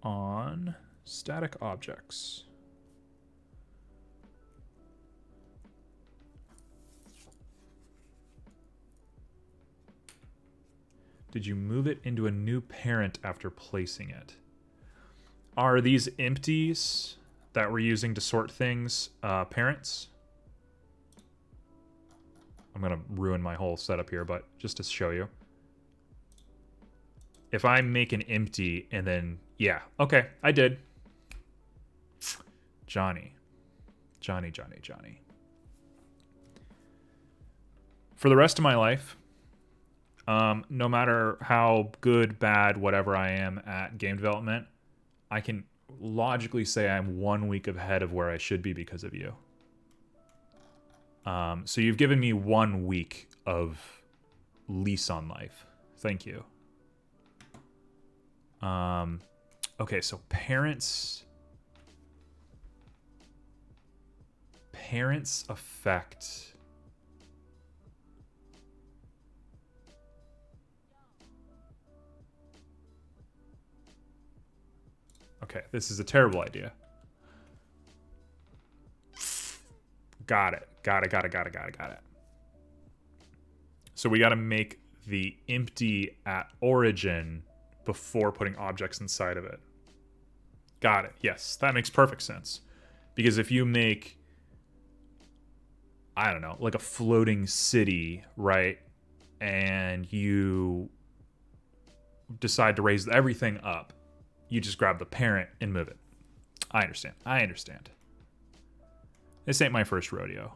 on static objects? Did you move it into a new parent after placing it? Are these empties that we're using to sort things parents? I'm going to ruin my whole setup here, but just to show you. If I make an empty and then, yeah, okay, I did. Johnny. For the rest of my life, no matter how good, bad, whatever I am at game development, I can logically say I'm 1 week ahead of where I should be because of you. So you've given me 1 week of lease on life. Thank you. Okay, so parents affect. Okay, this is a terrible idea. Got it. Got it. So we got to make the empty at origin before putting objects inside of it. Got it. Yes, that makes perfect sense. Because if you make, I don't know, like a floating city, right? And you decide to raise everything up, you just grab the parent and move it. I understand. This ain't my first rodeo.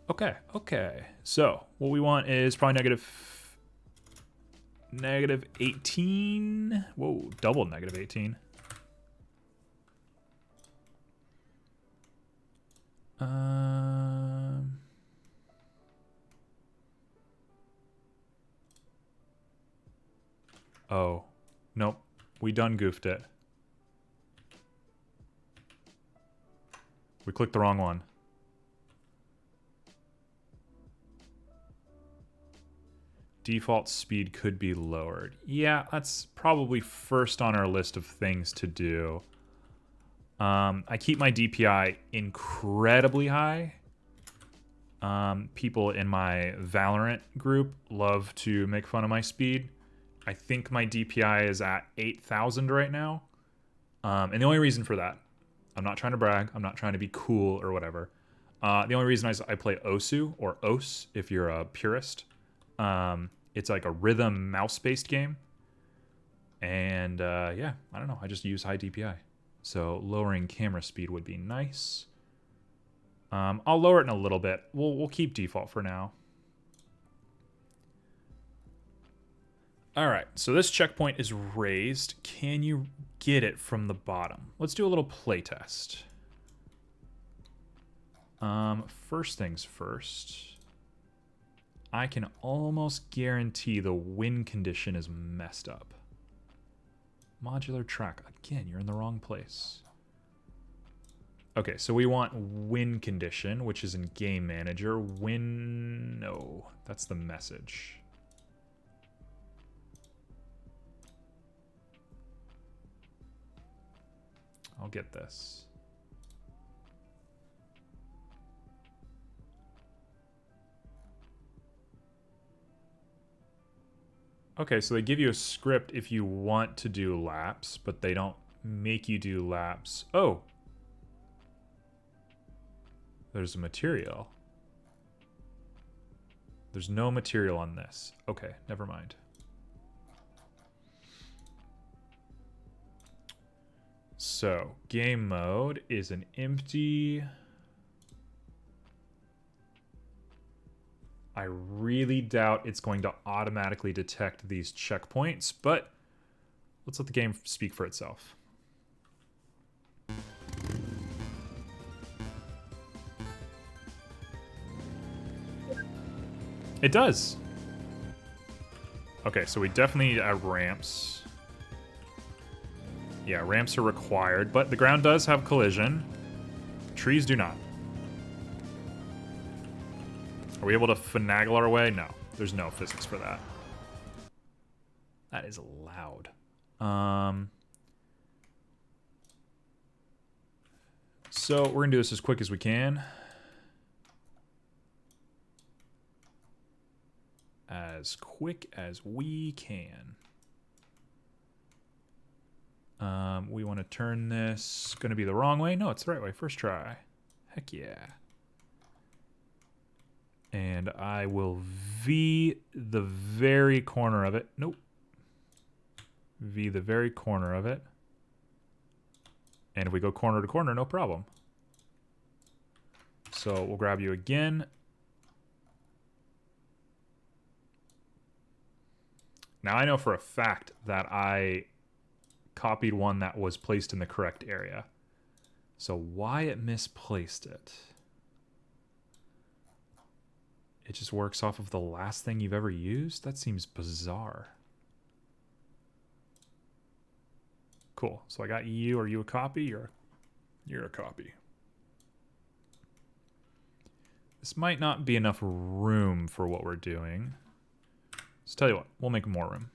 Okay. So, what we want is probably negative 18. Whoa, double negative 18. Oh, nope. We done goofed it. We clicked the wrong one. Default speed could be lowered. Yeah, that's probably first on our list of things to do. I keep my DPI incredibly high. People in my Valorant group love to make fun of my speed. I think my DPI is at 8,000 right now. And the only reason for that, I'm not trying to brag, I'm not trying to be cool or whatever. The only reason I play Osu, or Os if you're a purist. It's like a rhythm mouse-based game. And yeah, I don't know, I just use high DPI. So lowering camera speed would be nice. I'll lower it in a little bit. We'll keep default for now. All right, so this checkpoint is raised. Can you get it from the bottom? Let's do a little playtest. First things first. I can almost guarantee the win condition is messed up. Modular track. Again, you're in the wrong place. Okay, so we want win condition, which is in Game Manager. Win... No, that's the message. I'll get this. Okay, so they give you a script if you want to do laps, but they don't make you do laps. Oh! There's a material. There's no material on this. Okay, never mind. So, game mode is an empty... I really doubt it's going to automatically detect these checkpoints, but let's let the game speak for itself. It does. Okay, so we definitely need ramps. Yeah, ramps are required, but the ground does have collision. Trees do not. Are we able to finagle our way? No, there's no physics for that. That is loud. So we're gonna do this as quick as we can. As quick as we can. We want to turn this. Gonna be the wrong way? No, it's the right way. First try. Heck yeah. And I will V the very corner of it. Nope. V the very corner of it. And if we go corner to corner, no problem. So we'll grab you again. Now I know for a fact that I copied one that was placed in the correct area. So why it misplaced it It just works off of the last thing you've ever used? That seems bizarre. Cool. So I got you. Are you a copy? You're a copy. This might not be enough room for what we're doing. Let's tell you what. We'll make more room.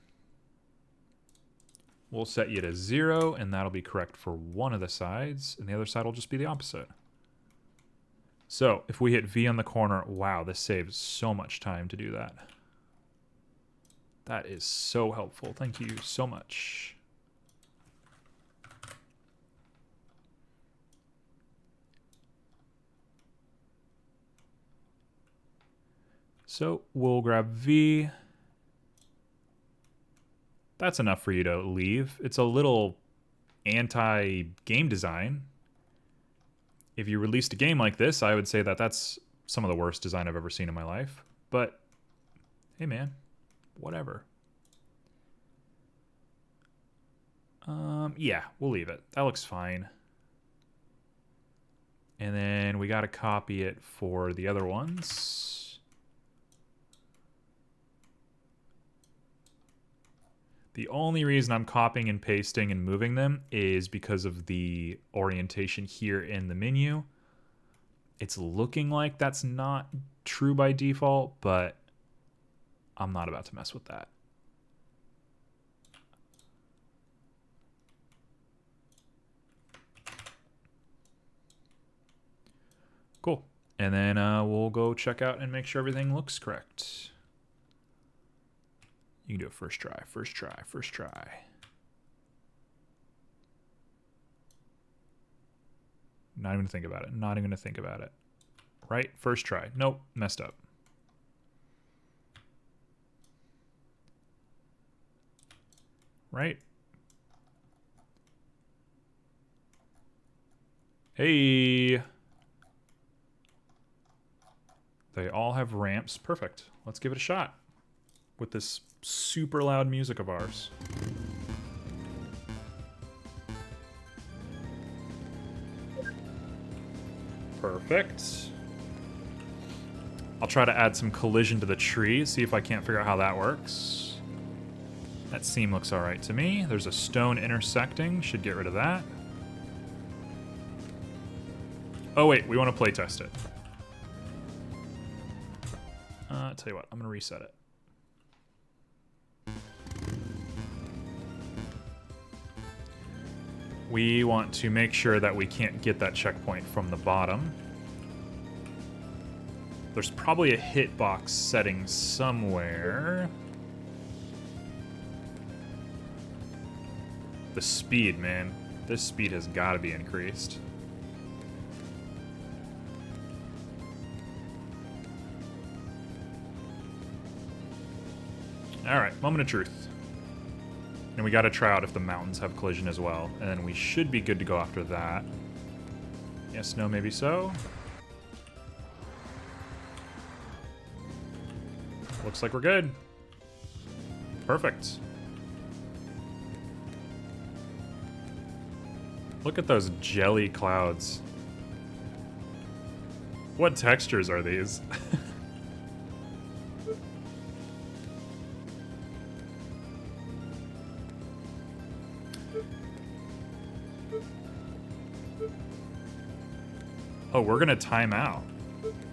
We'll set you to 0, and that'll be correct for one of the sides, and the other side will just be the opposite. So, if we hit V on the corner, wow, this saves so much time to do that. That is so helpful. Thank you so much. So, we'll grab V. That's enough for you to leave. It's a little anti-game design. If you released a game like this, I would say that that's some of the worst design I've ever seen in my life. But, hey man, whatever. Yeah, we'll leave it. That looks fine. And then we got to copy it for the other ones. The only reason I'm copying and pasting and moving them is because of the orientation here in the menu. It's looking like that's not true by default, but I'm not about to mess with that. Cool. And then we'll go check out and make sure everything looks correct. You can do it first try, first try, first try. Not even gonna think about it. Not even gonna think about it. Right? First try. Nope. Messed up. Right? Hey. They all have ramps. Perfect. Let's give it a shot with this super loud music of ours. Perfect. I'll try to add some collision to the tree, see if I can't figure out how that works. That seam looks alright to me. There's a stone intersecting. Should get rid of that. Oh wait, we want to play test it. Tell you what, I'm going to reset it. We want to make sure that we can't get that checkpoint from the bottom. There's probably a hitbox setting somewhere. The speed, man. This speed has got to be increased. Alright, moment of truth. And we gotta try out if the mountains have collision as well. And then we should be good to go after that. Yes, no, maybe so. Looks like we're good. Perfect. Look at those jelly clouds. What textures are these? Oh, we're gonna time out.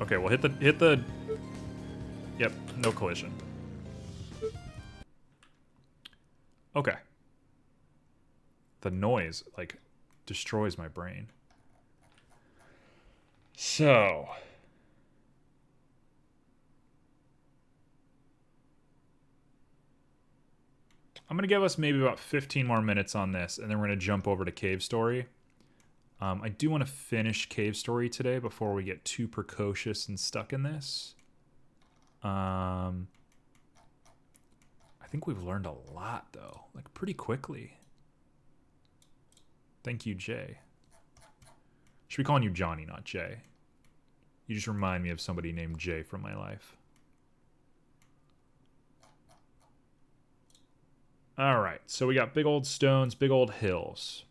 Okay, well hit the. Yep, no collision. Okay. The noise, like, destroys my brain. So. I'm gonna give us maybe about 15 more minutes on this, and then we're gonna jump over to Cave Story. I do want to finish Cave Story today before we get too precocious and stuck in this. I think we've learned a lot, though. Like, pretty quickly. Thank you, Jay. Should be calling you Johnny, not Jay. You just remind me of somebody named Jay from my life. Alright, so we got big old stones, big old hills.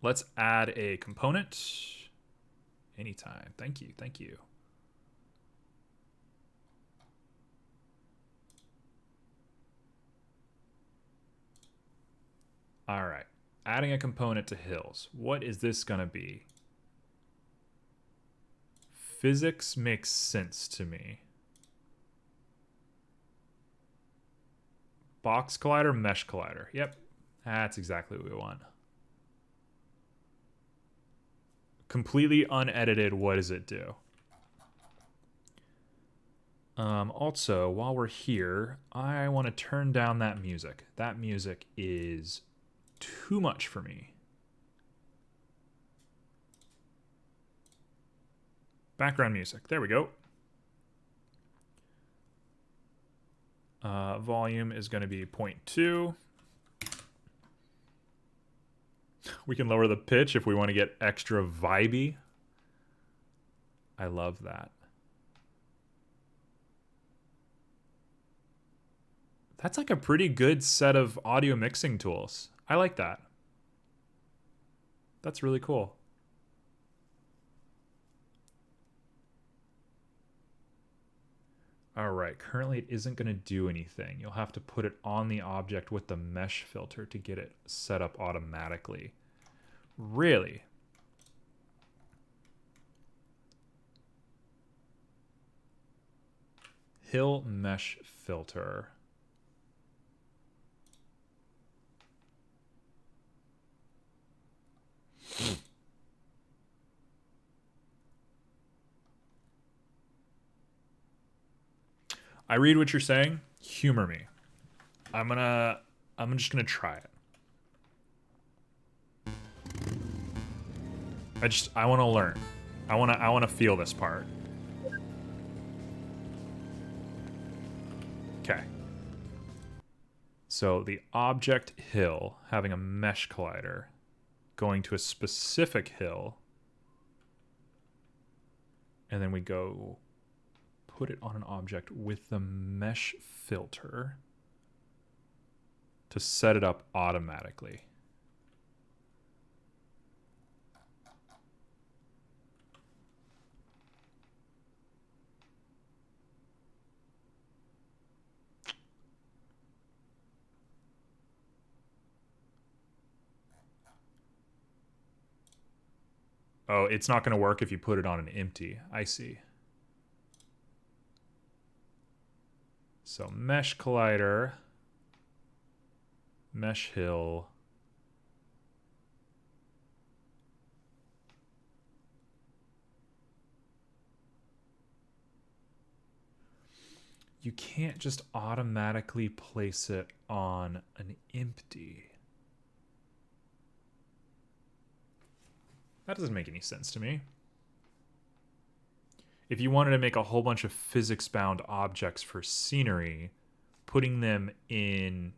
Let's add a component. Anytime. Thank you, thank you. All right. Adding a component to hills. What is this going to be? Physics makes sense to me. Box collider, mesh collider. Yep. That's exactly what we want. Completely unedited, what does it do? Also, while we're here, I want to turn down that music. That music is too much for me. Background music. There we go. Volume is going to be 0.2. We can lower the pitch if we want to get extra vibey. I love that. That's like a pretty good set of audio mixing tools. I like that. That's really cool. All right, currently it isn't going to do anything. You'll have to put it on the object with the mesh filter to get it set up automatically. Really? Hill mesh filter. I read what you're saying. Humor me. I'm just gonna try it. I want to learn. I want to feel this part. Okay. So the object hill having a mesh collider, going to a specific hill, and then we go put it on an object with the mesh filter to set it up automatically. Oh, it's not going to work if you put it on an empty. I see. So mesh collider, mesh hill. You can't just automatically place it on an empty. That doesn't make any sense to me. If you wanted to make a whole bunch of physics-bound objects for scenery, putting them in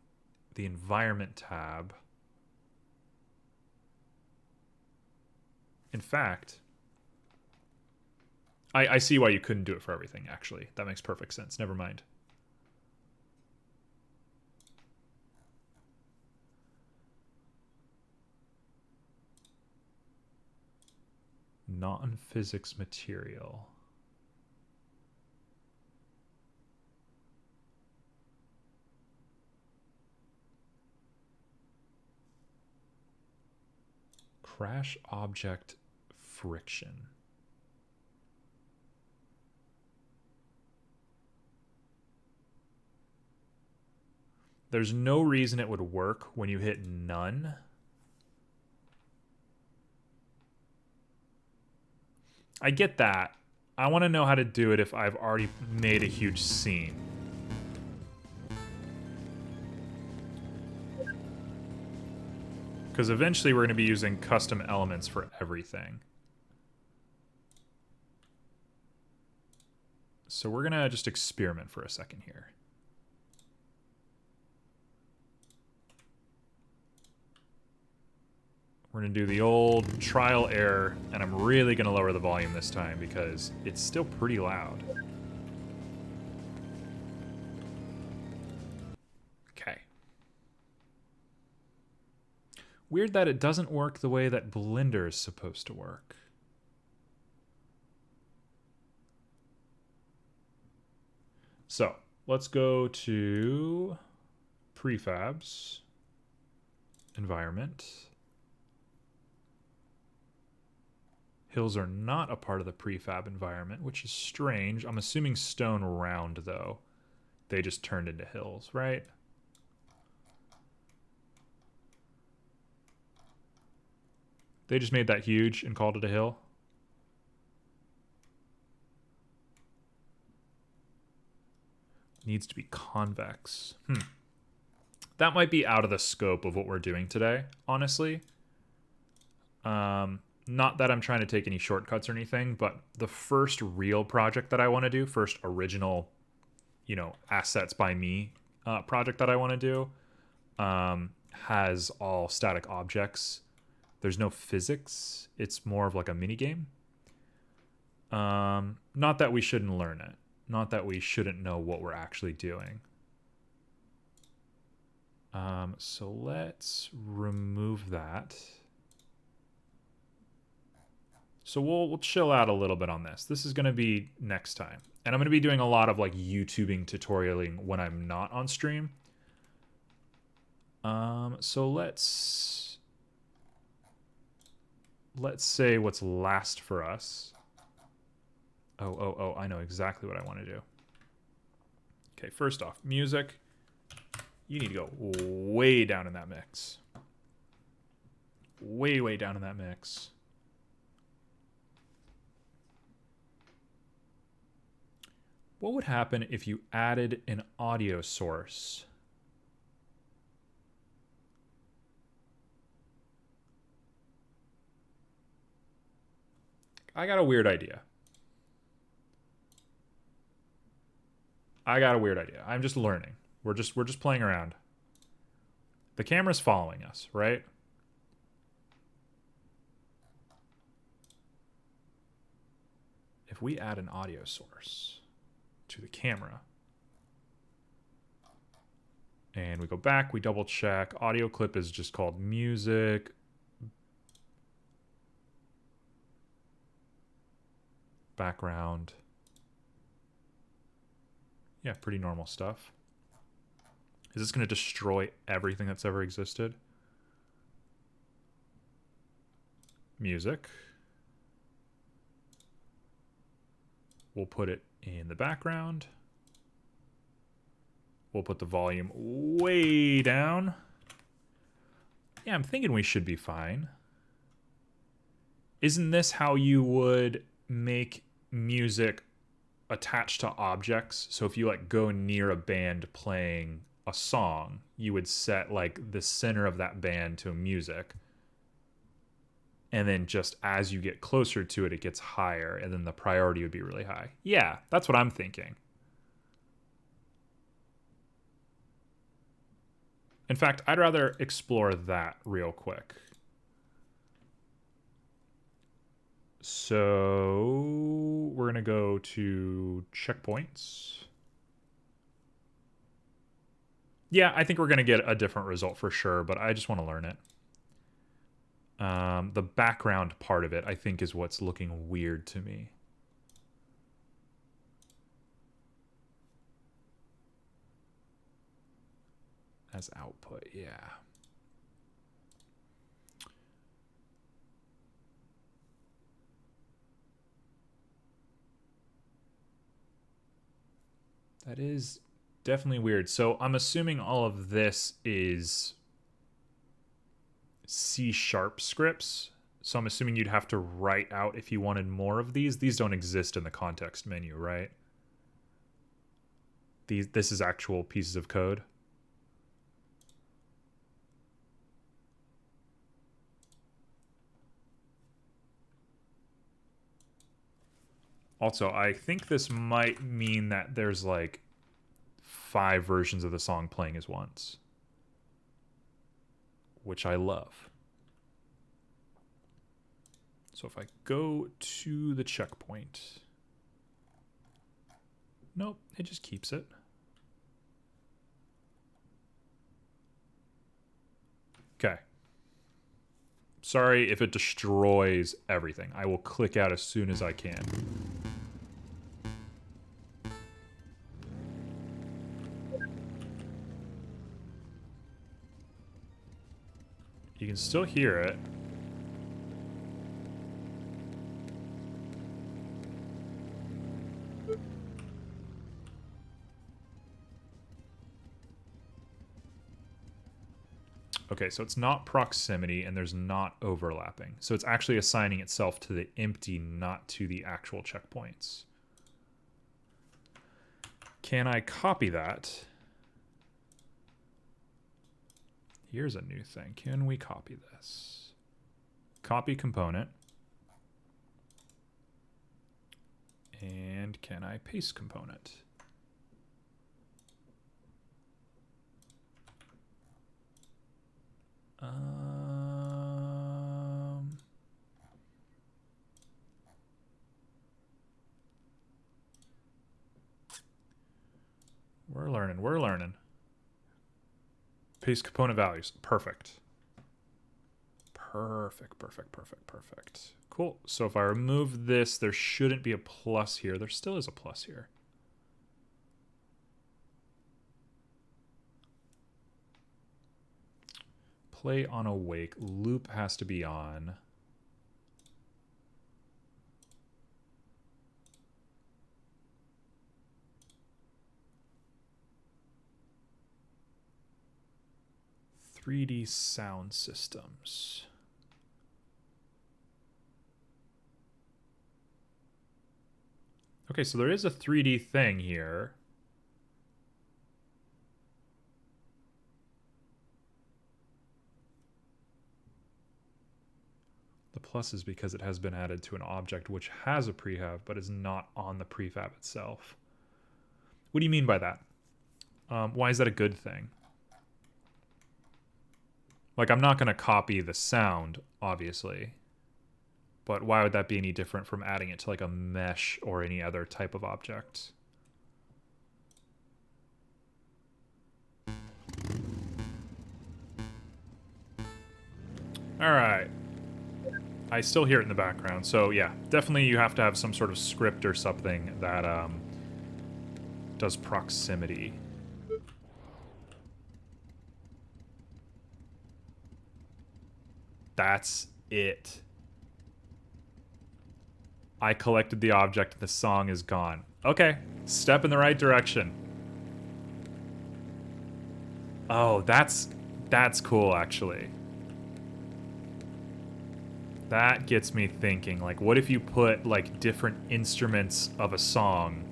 the environment tab. In fact, I see why you couldn't do it for everything, actually. That makes perfect sense. Never mind. Non-physics material. Crash object friction. There's no reason it would work when you hit none. I get that. I want to know how to do it if I've already made a huge scene. Because eventually we're going to be using custom elements for everything. So we're going to just experiment for a second here. We're going to do the old trial error, and I'm really going to lower the volume this time because it's still pretty loud. Okay. Weird that it doesn't work the way that Blender is supposed to work. So, let's go to prefabs environment. Hills are not a part of the prefab environment, which is strange. I'm assuming stone round, though. They just turned into hills, right? They just made that huge and called it a hill. Needs to be convex. That might be out of the scope of what we're doing today, honestly. Not that I'm trying to take any shortcuts or anything, but the first real project that I want to do, first original, assets by me project that I want to do, has all static objects. There's no physics. It's more of like a mini game. Not that we shouldn't learn it. Not that we shouldn't know what we're actually doing. So let's remove that. So we'll chill out a little bit on this. This is going to be next time. And I'm going to be doing a lot of like YouTubing tutorialing when I'm not on stream. So let's say what's last for us. Oh, I know exactly what I want to do. Okay, first off, music. You need to go way down in that mix. Way down in that mix. What would happen if you added an audio source? I got a weird idea. I'm just learning. We're just playing around. The camera's following us, right? If we add an audio source to the camera and we go back, we double check. Audio clip is just called music. Background. Yeah, pretty normal stuff. Is this going to destroy everything that's ever existed? Music. We'll put it in the background. We'll put the volume way down. Yeah, I'm thinking we should be fine. Isn't this how you would make music attached to objects? So if you like go near a band playing a song, you would set like the center of that band to music. And then just as you get closer to it, it gets higher, and then the priority would be really high. Yeah, that's what I'm thinking. In fact, I'd rather explore that real quick. So we're going to go to checkpoints. Yeah, I think we're going to get a different result for sure, but I just want to learn it. The background part of it, I think, is what's looking weird to me. As output, yeah. That is definitely weird. So I'm assuming all of this is C# scripts. So I'm assuming you'd have to write out if you wanted more of these. These don't exist in the context menu, right? This is actual pieces of code. Also, I think this might mean that there's like 5 versions of the song playing as once, which I love. So if I go to the checkpoint, nope, it just keeps it. Okay. Sorry if it destroys everything. I will click out as soon as I can. You can still hear it. Okay, so it's not proximity and there's not overlapping. So it's actually assigning itself to the empty, not to the actual checkpoints. Can I copy that? Here's a new thing. Can we copy this? Copy component. And can I paste component? We're learning. Paste component values. Perfect. Perfect. Cool. So if I remove this, there shouldn't be a plus here. There still is a plus here. Play on awake. Loop has to be on. .3D sound systems. Okay, so there is a 3D thing here. The plus is because it has been added to an object which has a prefab but is not on the prefab itself. What do you mean by that? Why is that a good thing? Like, I'm not going to copy the sound, obviously. But why would that be any different from adding it to like a mesh or any other type of object? All right. I still hear it in the background. So yeah, definitely you have to have some sort of script or something that does proximity. That's it. I collected the object. The song is gone. Okay, step in the right direction. Oh, that's cool, actually. That gets me thinking, like, what if you put, like, different instruments of a song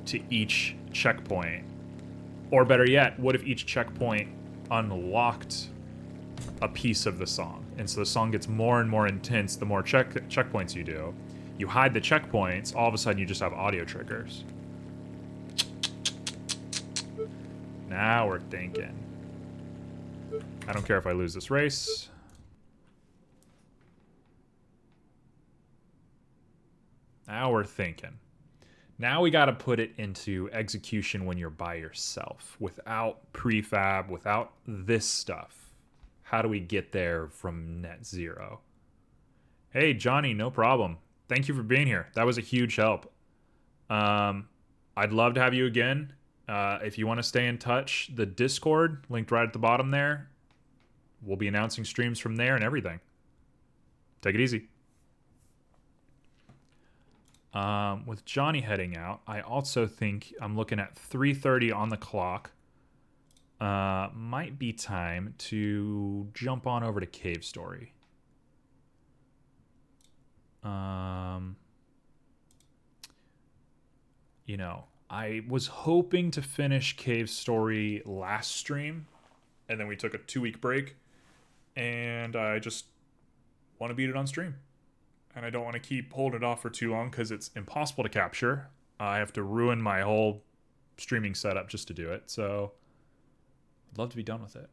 to each checkpoint? Or better yet, what if each checkpoint unlocked a piece of the song? And so the song gets more and more intense the more checkpoints you do. You hide the checkpoints, all of a sudden you just have audio triggers. Now we're thinking. I don't care if I lose this race. Now we're thinking. Now we got to put it into execution when you're by yourself, without prefab, without this stuff. How do we get there from net zero? Hey, Johnny, no problem. Thank you for being here. That was a huge help. I'd love to have you again. If you want to stay in touch, the Discord, linked right at the bottom there. We'll be announcing streams from there and everything. Take it easy. With Johnny heading out, I also think I'm looking at 3:30 on the clock. Might be time to jump on over to Cave Story. You know, I was hoping to finish Cave Story last stream, and then we took a 2-week break, and I just want to beat it on stream. And I don't want to keep holding it off for too long because it's impossible to capture. I have to ruin my whole streaming setup just to do it, so I'd love to be done with it.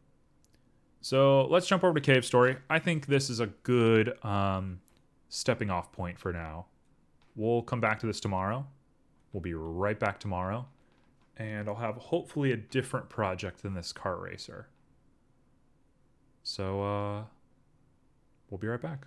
So let's jump over to Cave Story. I think this is a good stepping off point for now. We'll come back to this tomorrow. We'll be right back tomorrow. And I'll have hopefully a different project than this kart racer. So we'll be right back.